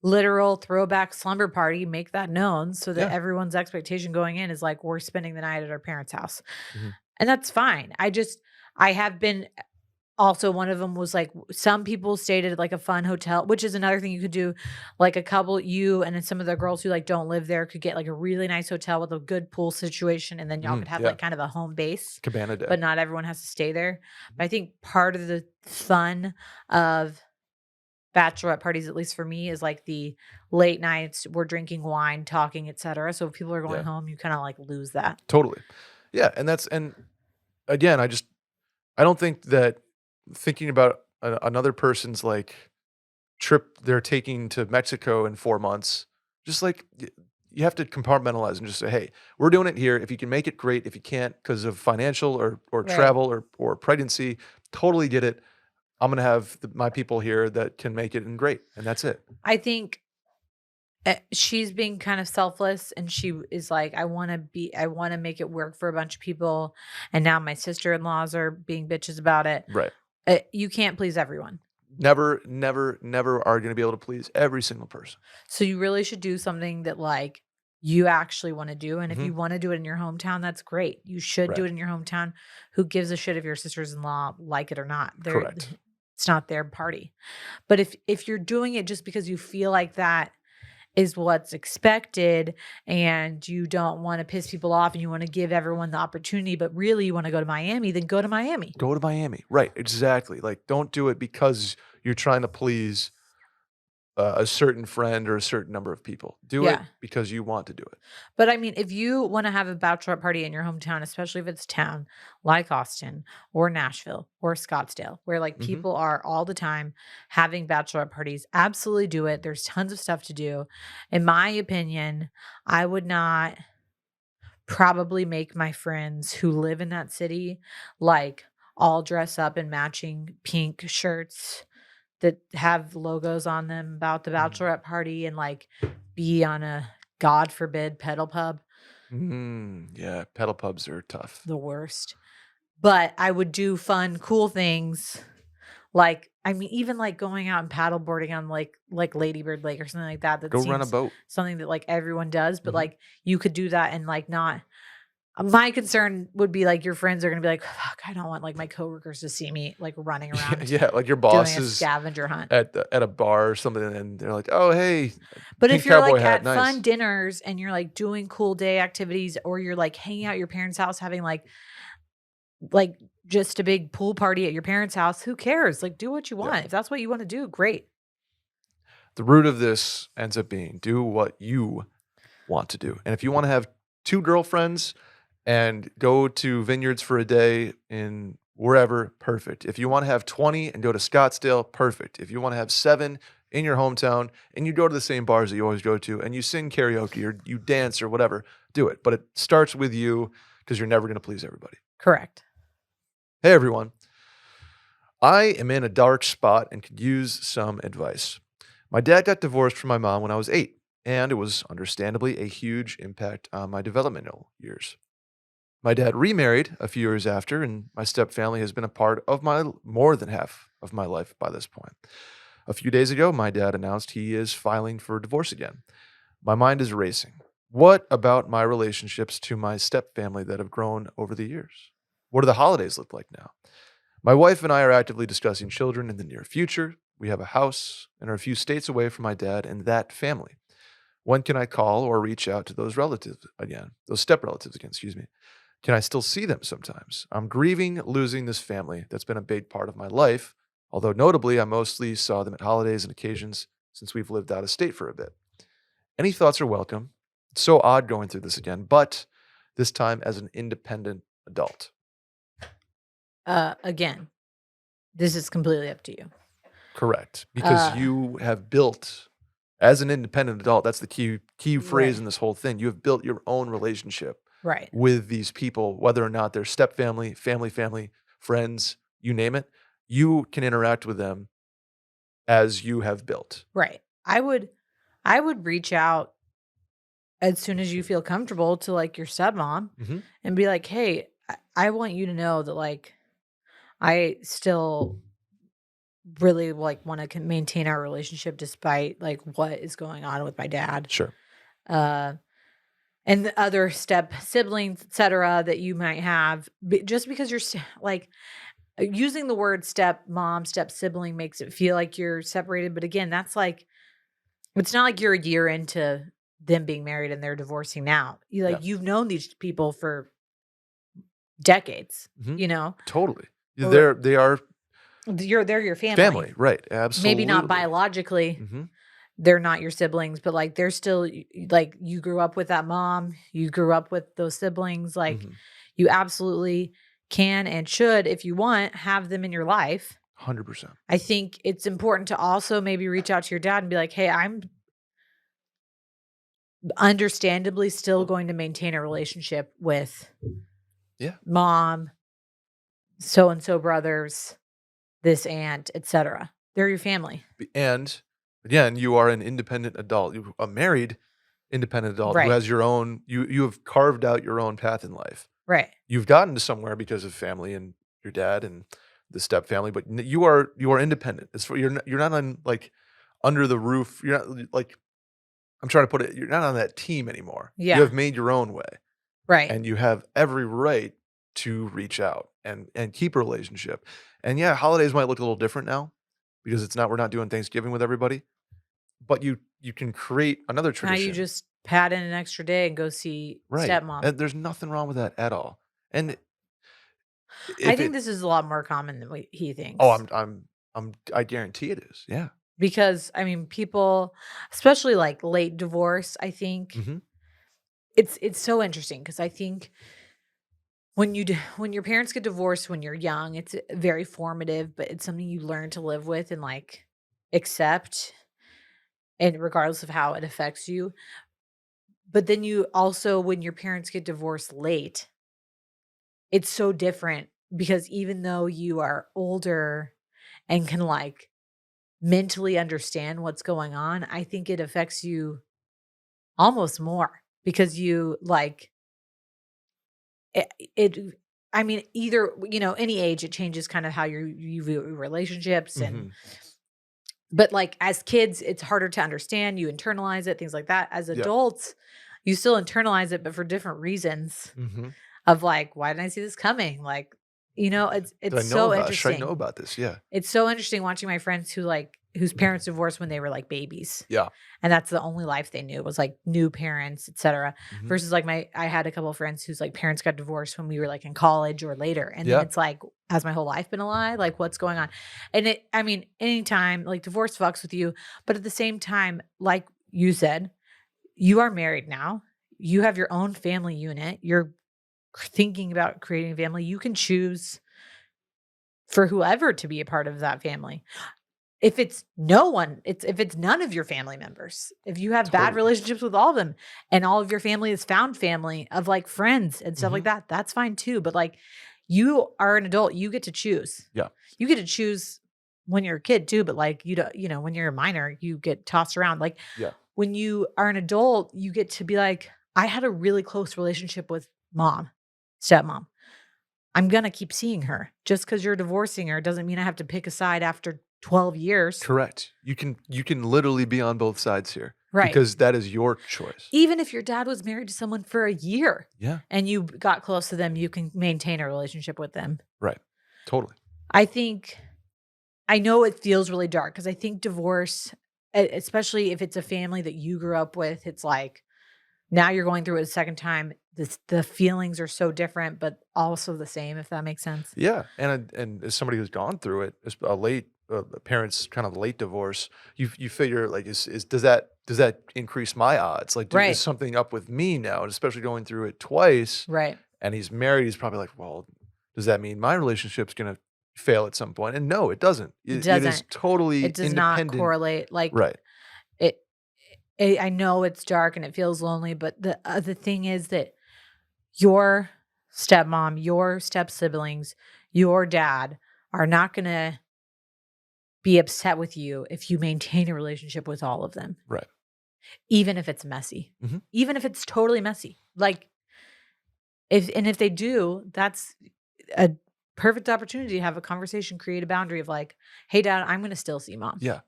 S2: literal throwback slumber party, make that known so that everyone's expectation going in is like, we're spending the night at our parents' house. And that's fine. I have been also one of them was like some people stayed at like a fun hotel, which is another thing you could do. Like a couple, you and then some of the girls who like don't live there could get like a really nice hotel with a good pool situation, and then y'all could have like kind of a home base.
S1: Cabana day.
S2: But not everyone has to stay there. But I think part of the fun of bachelorette parties, at least for me, is like the late nights, we're drinking wine, talking, etc. So if people are going home, you kind of like lose that.
S1: Totally. Yeah. And again, I don't think that thinking about another person's like trip they're taking to Mexico in 4 months, just like you have to compartmentalize and just say, hey, we're doing it here. If you can make it, great. If you can't because of financial or travel or pregnancy, totally get it. I'm going to have my people here that can make it, and great. And that's it.
S2: I think she's being kind of selfless, and she is like, I want to make it work for a bunch of people. And now my sister-in-laws are being bitches about it.
S1: Right.
S2: You can't please everyone.
S1: Never are going to be able to please every single person.
S2: So you really should do something that like you actually want to do. And if you want to do it in your hometown, that's great. You should do it in your hometown. Who gives a shit if your sisters-in-law like it or not?
S1: Correct.
S2: It's not their party. But if you're doing it just because you feel like that is what's expected and you don't want to piss people off and you want to give everyone the opportunity, but really you want to go to Miami, then go to Miami.
S1: Go to Miami. Right. Exactly. Like, don't do it because you're trying to please a certain friend or a certain number of people. Do it because you want to do it.
S2: But I mean, if you want to have a bachelorette party in your hometown, especially if it's town like Austin or Nashville or Scottsdale, where like people are all the time having bachelorette parties, absolutely do it. There's tons of stuff to do. In my opinion, I would not probably make my friends who live in that city like all dress up in matching pink shirts that have logos on them about the bachelorette party and like be on a, God forbid, pedal pub.
S1: Yeah, pedal pubs are tough.
S2: The worst. But I would do fun, cool things. Like, I mean, even like going out and paddleboarding on like Lady Bird Lake or something like that. That
S1: go run a boat.
S2: Something that like everyone does, but like you could do that and like not. My concern would be like your friends are going to be like, fuck, I don't want like my coworkers to see me like running around.
S1: Yeah, like your boss
S2: doing a
S1: is
S2: scavenger hunt
S1: at a bar or something, and they're like, oh, hey.
S2: But if you're like at fun dinners and you're like doing cool day activities, or you're like hanging out at your parents' house having like just a big pool party at your parents' house, who cares? Like, do what you want. If that's what you want to do, great.
S1: The root of this ends up being do what you want to do. And if you want to have 2 girlfriends and go to Vineyards for a day in wherever, perfect. If you want to have 20 and go to Scottsdale, perfect. If you want to have 7 in your hometown and you go to the same bars that you always go to and you sing karaoke or you dance or whatever, do it. But it starts with you because you're never going to please everybody.
S2: Correct.
S1: Hey, everyone. I am in a dark spot and could use some advice. My dad got divorced from my mom when I was 8, and it was understandably a huge impact on my developmental years. My dad remarried a few years after, and my stepfamily has been a part of more than half of my life by this point. A few days ago, my dad announced he is filing for divorce again. My mind is racing. What about my relationships to my stepfamily that have grown over the years? What do the holidays look like now? My wife and I are actively discussing children in the near future. We have a house and are a few states away from my dad and that family. When can I call or reach out to those step relatives again, excuse me? Can I still see them sometimes? I'm grieving losing this family that's been a big part of my life, although notably I mostly saw them at holidays and occasions since we've lived out of state for a bit. Any thoughts are welcome. It's so odd going through this again, but this time as an independent adult.
S2: Again, this is completely up to you.
S1: Correct. Because you have built, as an independent adult, that's the key phrase in this whole thing. You have built your own relationship with these people, whether or not they're step family, family, friends, you name it. You can interact with them as you have built.
S2: Right. I would reach out as soon as you feel comfortable to like your stepmom and be like, hey, I want you to know that like I still really like want to maintain our relationship despite like what is going on with my dad.
S1: Sure.
S2: And the other step siblings, etc., that you might have, just because you're like, using the word step mom, step sibling makes it feel like you're separated. But again, that's like, it's not like you're a year into them being married and they're divorcing now. You've known these people for decades,
S1: Totally.
S2: Or-
S1: They are
S2: they're your family.
S1: family, right? Absolutely.
S2: Maybe not biologically. They're not your siblings, but like they're still like you grew up with that mom, you grew up with those siblings. Like you absolutely can and should, if you want, have them in your life.
S1: 100%.
S2: I think it's important to also maybe reach out to your dad and be like, hey, I'm understandably still going to maintain a relationship with mom, so-and-so brothers, this aunt, etc. They're your family.
S1: And again, you are an independent adult. You're a married independent adult who has your own, you have carved out your own path in life.
S2: Right.
S1: You've gotten to somewhere because of family and your dad and the step family, but you are independent. You're not on like under the roof. You're not like, I'm trying to put it, you're not on that team anymore.
S2: Yeah.
S1: You have made your own way.
S2: Right.
S1: And you have every right to reach out and keep a relationship. And yeah, holidays might look a little different now because we're not doing Thanksgiving with everybody, but you can create another tradition.
S2: Now you just pad in an extra day and go see stepmom.
S1: And there's nothing wrong with that at all. And
S2: I think this is a lot more common than he thinks.
S1: Oh, I guarantee it is. Yeah.
S2: Because I mean, people, especially like late divorce, I think it's so interesting because I think when your parents get divorced when you're young, it's very formative, but it's something you learn to live with and like accept, and regardless of how it affects you. But then you also, when your parents get divorced late, it's so different because even though you are older and can like mentally understand what's going on, I think it affects you almost more because you like it. I mean, either, any age, it changes kind of how you view relationships and, but like as kids, it's harder to understand. You internalize it, things like that. As adults, you still internalize it, but for different reasons of like, why didn't I see this coming? Like, it's so interesting.
S1: Should I know about this? Yeah.
S2: It's so interesting watching my friends whose parents divorced when they were like babies.
S1: Yeah.
S2: And that's the only life they knew was like new parents, etc. Versus like I had a couple of friends whose like parents got divorced when we were like in college or later. And then it's like, has my whole life been a lie? Like what's going on? And anytime like divorce fucks with you, but at the same time, like you said, you are married now. You have your own family unit. You're thinking about creating a family. You can choose for whoever to be a part of that family. If it's if it's none of your family members, if you have bad relationships with all of them and all of your family is found family of like friends and stuff like that, that's fine too. But like you are an adult, you get to choose.
S1: Yeah.
S2: You get to choose when you're a kid too, but like, when you're a minor, you get tossed around. Like when you are an adult, you get to be like, I had a really close relationship with stepmom. I'm going to keep seeing her. Just because you're divorcing her doesn't mean I have to pick a side after 12 years.
S1: Correct. You can literally be on both sides here.
S2: Right.
S1: Because that is your choice.
S2: Even if your dad was married to someone for a year.
S1: Yeah.
S2: And you got close to them, you can maintain a relationship with them.
S1: Right. Totally.
S2: I know it feels really dark because I think divorce, especially if it's a family that you grew up with, it's like now you're going through it a second time. The feelings are so different, but also the same, if that makes sense.
S1: Yeah. And as somebody who's gone through it, a late parents kind of late divorce, you figure like does that increase my odds? Like is something up with me now? And especially going through it twice.
S2: Right.
S1: And he's married, he's probably like, well, does that mean my relationship's gonna fail at some point? And no, it doesn't. It is totally
S2: it does
S1: independent.
S2: Not correlate. Like I know it's dark and it feels lonely, but the thing is that your stepmom, your step siblings, your dad are not going to be upset with you if you maintain a relationship with all of them.
S1: Right.
S2: Even if it's messy. Even if it's totally messy. Like if they do, that's a perfect opportunity to have a conversation, create a boundary of like, hey dad, I'm going to still see mom.
S1: Yeah.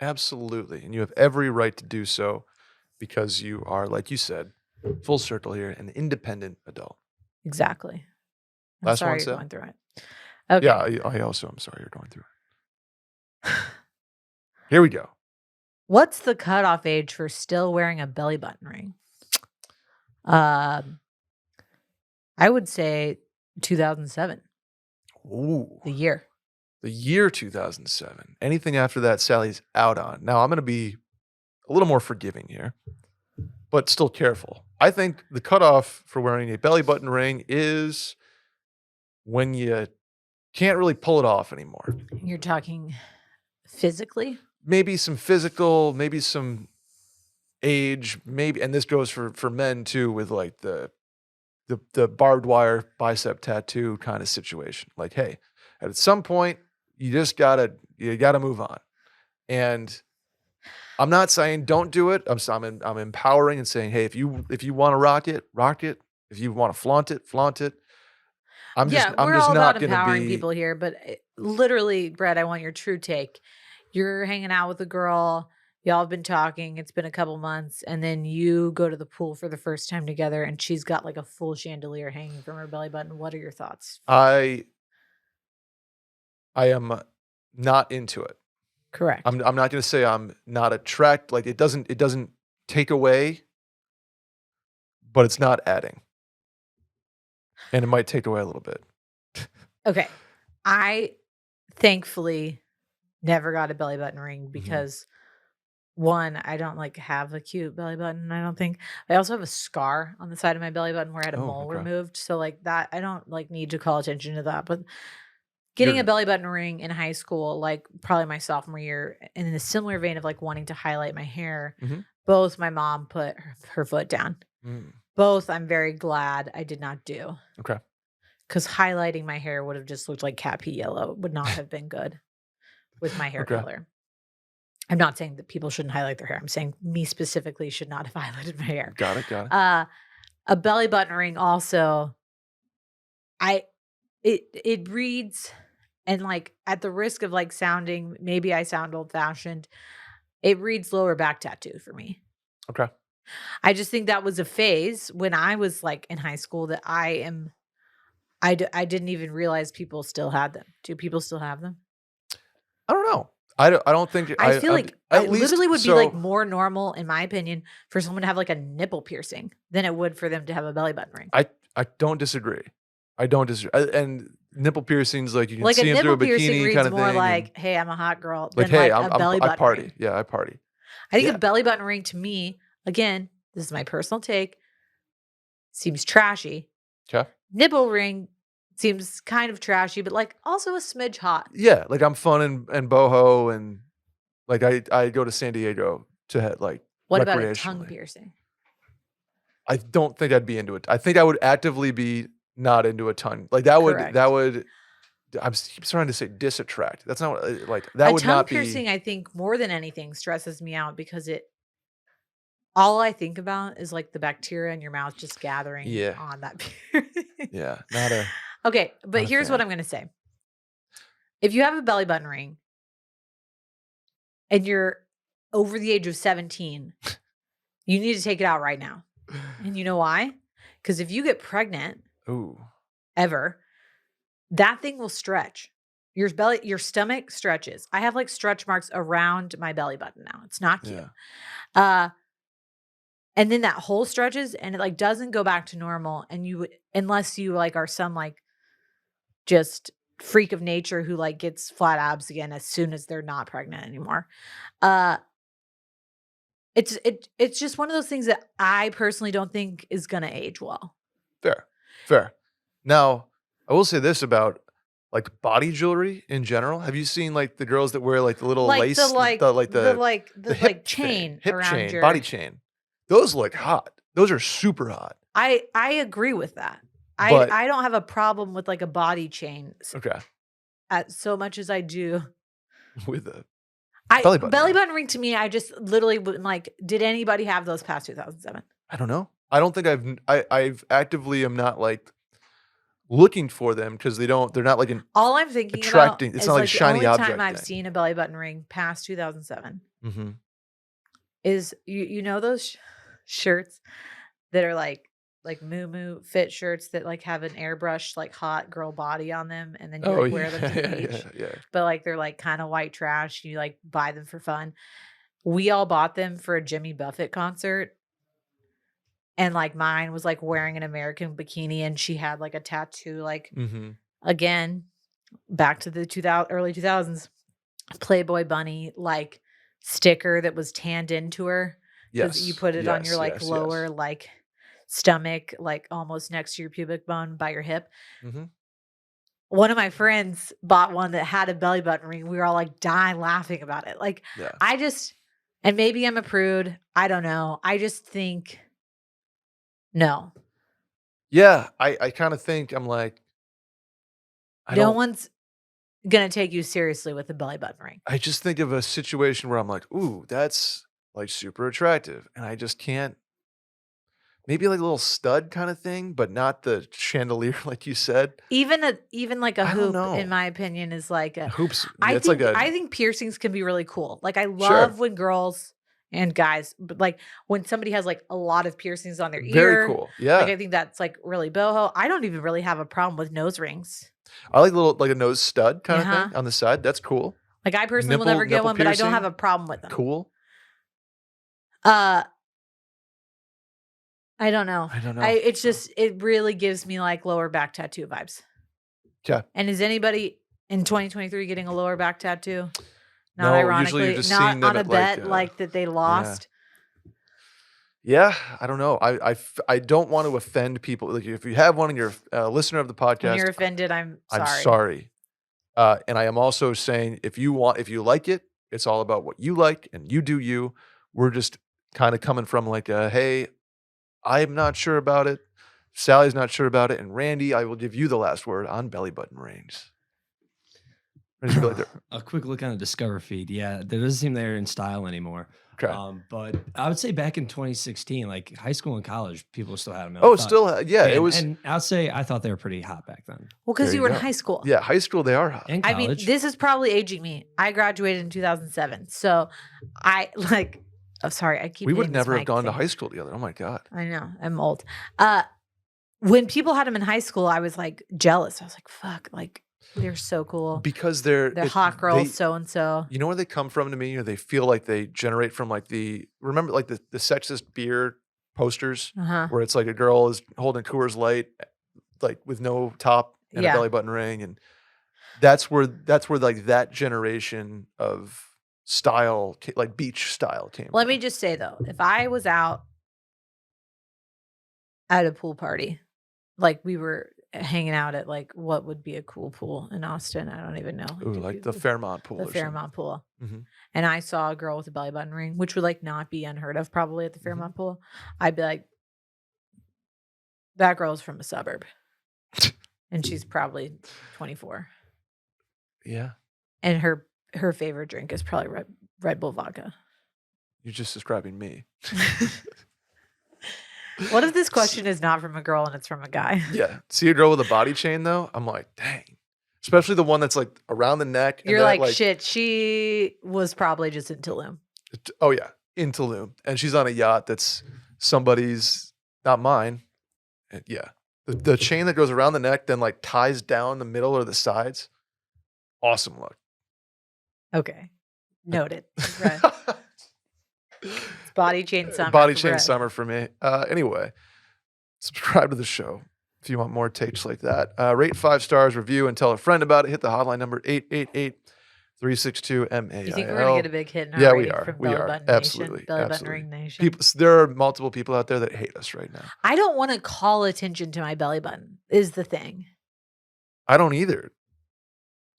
S1: Absolutely. And you have every right to do so because you are, like you said, full circle here, an independent adult.
S2: Exactly.
S1: Last
S2: sorry
S1: one,
S2: you're
S1: Seth?
S2: going through it. Okay.
S1: Yeah, I also am sorry you're going through it. Here we go.
S2: What's the cutoff age for still wearing a belly button ring? I would say 2007.
S1: Ooh.
S2: The year.
S1: The year 2007. Anything after that, Sally's out on. Now, I'm going to be a little more forgiving here, but still careful. I think the cutoff for wearing a belly button ring is when you can't really pull it off anymore.
S2: You're talking physically?
S1: Maybe some physical, maybe some age, maybe, and this goes for men too, with like the barbed wire bicep tattoo kind of situation. Like, hey, at some point, you gotta move on. And I'm not saying don't do it. I'm empowering and saying, hey, if you want to rock it, rock it. If you want to flaunt it. I'm just
S2: all
S1: not
S2: about
S1: going to
S2: empowering
S1: be
S2: people here, but literally, Brett, I want your true take. You're hanging out with a girl, y'all have been talking, it's been a couple months, and then you go to the pool for the first time together and she's got like a full chandelier hanging from her belly button. What are your thoughts?
S1: I am not into it.
S2: Correct.
S1: I'm not going to say I'm not attracted. Like it doesn't take away, but it's not adding. And it might take away a little bit.
S2: Okay. I thankfully never got a belly button ring because one, I don't like have a cute belly button, I don't think. I also have a scar on the side of my belly button where I had a mole removed. So like that, I don't like need to call attention to that. But getting a belly button ring in high school, like probably my sophomore year, and in a similar vein of like wanting to highlight my hair, both my mom put her foot down. Both I'm very glad I did not do.
S1: Okay.
S2: Because highlighting my hair would have just looked like cat pee yellow. It would not have been good with my hair color. I'm not saying that people shouldn't highlight their hair. I'm saying me specifically should not have highlighted my hair.
S1: Got it.
S2: A belly button ring also, it reads, and like at the risk of like sounding, maybe I sound old fashioned, it reads lower back tattoo for me.
S1: Okay.
S2: I just think that was a phase when I was like in high school that I didn't even realize people still had them. Do people still have them?
S1: I don't know. I don't think
S2: I feel like it literally would be like more normal, in my opinion, for someone to have like a nipple piercing than it would for them to have a belly button ring.
S1: I don't disagree. And nipple piercings, like you can see them through a bikini kind of thing.
S2: More like, hey, I'm a hot girl.
S1: Like,
S2: than
S1: hey,
S2: like a belly button
S1: I party.
S2: Ring.
S1: Yeah, I party.
S2: I think a belly button ring to me, again, this is my personal take, seems trashy.
S1: Okay.
S2: Nipple ring seems kind of trashy, but like also a smidge hot.
S1: Yeah, like I'm fun and boho, and like I go to San Diego to have like.
S2: What about a tongue piercing?
S1: I don't think I'd be into it. I think I would actively be not into a tongue. Like that would. I'm trying to say disattract. That's not like that would not be.
S2: A tongue piercing, I think, more than anything stresses me out because all I think about is like the bacteria in your mouth just gathering on that piercing.
S1: Yeah, not a.
S2: Okay, but here's what I'm going to say. If you have a belly button ring and you're over the age of 17, you need to take it out right now. And you know why? Because if you get pregnant, ever, that thing will stretch. Your stomach stretches. I have like stretch marks around my belly button now. It's not cute. Yeah. And then that hole stretches and it like doesn't go back to normal. And unless you like are some like just freak of nature who like gets flat abs again as soon as they're not pregnant anymore. It's just one of those things that I personally don't think is gonna age well.
S1: Fair. Now, I will say this about like body jewelry in general. Have you seen like the girls that wear like the little lace,
S2: the hip chain,
S1: hip
S2: around
S1: chain,
S2: your
S1: body chain? Those look hot. Those are super hot.
S2: I agree with that. I don't have a problem with like a body chain.
S1: Okay.
S2: So much as I do
S1: with a
S2: belly button ring to me, I just literally would like, did anybody have those past 2007?
S1: I don't know. I don't think I've actively am not like looking for them because they're not like an
S2: all I'm thinking
S1: attracting.
S2: About
S1: it's not like a shiny object.
S2: The only time I've seen a belly button ring past 2007 is you know those shirts that are like like moo fit shirts that like have an airbrush like hot girl body on them, and then you
S1: Oh,
S2: wear them to the beach.
S1: Yeah.
S2: But like they're like kind of white trash. You like buy them for fun. We all bought them for a Jimmy Buffett concert. And like mine was like wearing an American bikini, and she had like a tattoo, like again, back to the early 2000s, Playboy bunny like sticker that was tanned into her. Because you put it on your like lower like stomach, like almost next to your pubic bone by your hip. One of my friends bought one that had a belly button ring. We were all like dying laughing about it. Like and maybe I'm a prude. I don't know. I just think no.
S1: Yeah, I kind of think I'm like,
S2: no one's gonna take you seriously with a belly button ring.
S1: I just think of a situation where I'm like, ooh, that's like super attractive, and I just can't. Maybe like a little stud kind of thing, but not the chandelier like you said.
S2: Even like a hoop, in my opinion, is like a
S1: hoops.
S2: I think piercings can be really cool. Like I love when girls and guys, but like when somebody has like a lot of piercings on their ear.
S1: Very cool. Yeah.
S2: Like I think that's like really boho. I don't even really have a problem with nose rings.
S1: I like a nose stud kind of thing on the side. That's cool.
S2: Like I personally will never get one, but I don't have a problem with them.
S1: Cool.
S2: I don't know. It's just, it really gives me like lower back tattoo vibes.
S1: Yeah.
S2: And is anybody in 2023 getting a lower back tattoo? Not ironically, not on a bet like that they lost.
S1: Yeah, I don't know. I don't want to offend people. Like if you have one and you're a listener of the podcast,
S2: when you're offended, I'm sorry.
S1: I'm sorry. And I am also saying if you like it, it's all about what you like and you do you. We're just kind of coming from like hey, I'm not sure about it. Sally's not sure about it. And Randy, I will give you the last word on belly button rings.
S3: A quick look on the Discover feed. Yeah, there doesn't seem they're in style anymore.
S1: Okay.
S3: But I would say back in 2016, like high school and college, people still had them.
S1: It was.
S3: And I'd say I thought they were pretty hot back then.
S2: Well, because you were in high school.
S1: Yeah, high school they are hot.
S2: I mean, this is probably aging me. I graduated in 2007, so I like. Oh, sorry, I keep.
S1: We would never have gone to high school together. Oh my god.
S2: I know, I'm old. When people had them in high school, I was like jealous. I was like, "Fuck!" Like they're so cool
S1: because they're
S2: hot girls, so and so.
S1: You know where they come from to me, or they feel like they generate from like the sexist beer posters, where it's like a girl is holding Coors Light, like with no top and a belly button ring, and that's where like that generation of style, like beach style, came.
S2: Let me just say though, if I was out at a pool party, like we were hanging out at like what would be a cool pool in Austin, I don't even know.
S1: Ooh, like the Fairmont pool.
S2: The Fairmont pool. And I saw a girl with a belly button ring, which would like not be unheard of probably at the Fairmont pool. I'd be like, that girl's from a suburb. And she's probably 24.
S1: Yeah.
S2: And her favorite drink is probably Red Bull vodka.
S1: You're just describing me.
S2: What if this question is not from a girl and it's from a guy?
S1: Yeah. See a girl with a body chain though? I'm like, dang. Especially the one that's like around the neck.
S2: You're like, shit, she was probably just in Tulum.
S1: Oh yeah, in Tulum. And she's on a yacht that's somebody's, not mine. And yeah. The chain that goes around the neck then like ties down the middle or the sides. Awesome look.
S2: Okay. Noted. Right. Body chain summer.
S1: Body chain summer for me. Anyway, subscribe to the show if you want more takes like that. Rate 5 stars, review, and tell a friend about it. Hit the hotline number 888-362-MAIL.
S2: You think we're going to get a big hit in our
S1: we are.
S2: From
S1: we
S2: Belly
S1: are.
S2: Button
S1: Absolutely.
S2: Nation, Belly Button Ring Nation.
S1: There are multiple people out there that hate us right now.
S2: I don't want to call attention to my belly button is the thing.
S1: I don't either.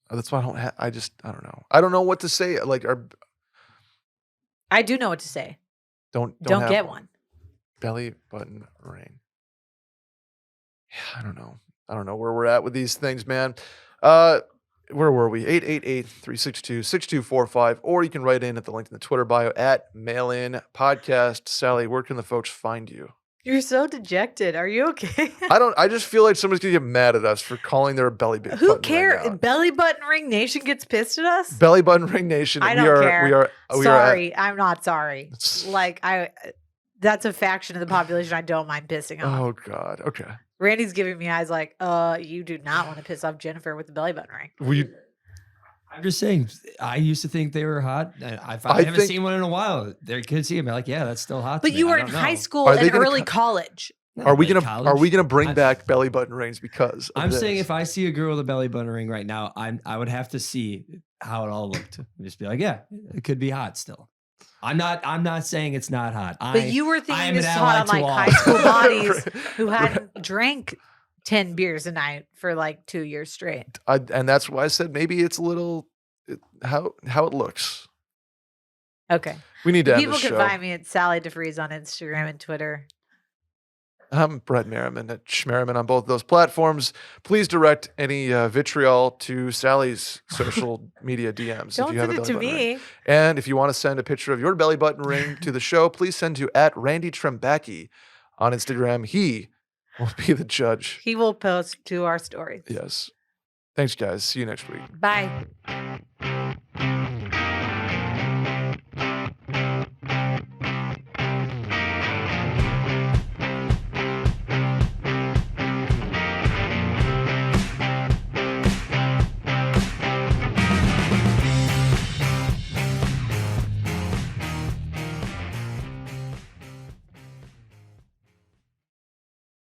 S1: That's why I don't I don't know. I don't know what to say. Like
S2: I do know what to say.
S1: Don't
S2: get one.
S1: Belly button ring. Yeah, I don't know. I don't know where we're at with these things, man. Where were we? 888-362-6245. Or you can write in at the link in the Twitter bio at Mail-In Podcast. Sally, where can the folks find you?
S2: You're so dejected. Are you okay?
S1: I just feel like somebody's going to get mad at us for calling their belly button.
S2: Who cares? Belly Button Ring Nation gets pissed at us?
S1: Belly Button Ring Nation.
S2: I don't care. I'm not sorry. Like that's a faction of the population I don't mind pissing off.
S1: Oh God. Okay.
S2: Randy's giving me eyes like, you do not want to piss off Jennifer with the belly button ring.
S3: I'm just saying, I used to think they were hot. I haven't seen one in a while. They could see them like, yeah, that's still hot.
S2: But you were in high school and early college.
S1: Are we gonna bring back belly button rings because
S3: I'm saying if I see a girl with a belly button ring right now, I would have to see how it all looked. Just be like, yeah, it could be hot still. I'm not saying it's not hot.
S2: But you were thinking this hot on like high school bodies who hadn't drank 10 beers a night for like 2 years straight.
S1: And that's why I said maybe it's a little how it looks.
S2: Okay.
S1: We need to end
S2: People
S1: the show.
S2: can find me at Sally deFries on Instagram and Twitter.
S1: I'm Brett Merriman at Schmerriman on both those platforms. Please direct any vitriol to Sally's social media DMs.
S2: Don't
S1: if you have
S2: send
S1: a
S2: it to
S1: belly button
S2: me.
S1: ring. And if you want to send a picture of your belly button ring to the show, please send to @RandyTrembacki on Instagram. He will be the judge.
S2: He will post to our stories.
S1: Yes. Thanks, guys. See you next week.
S2: Bye.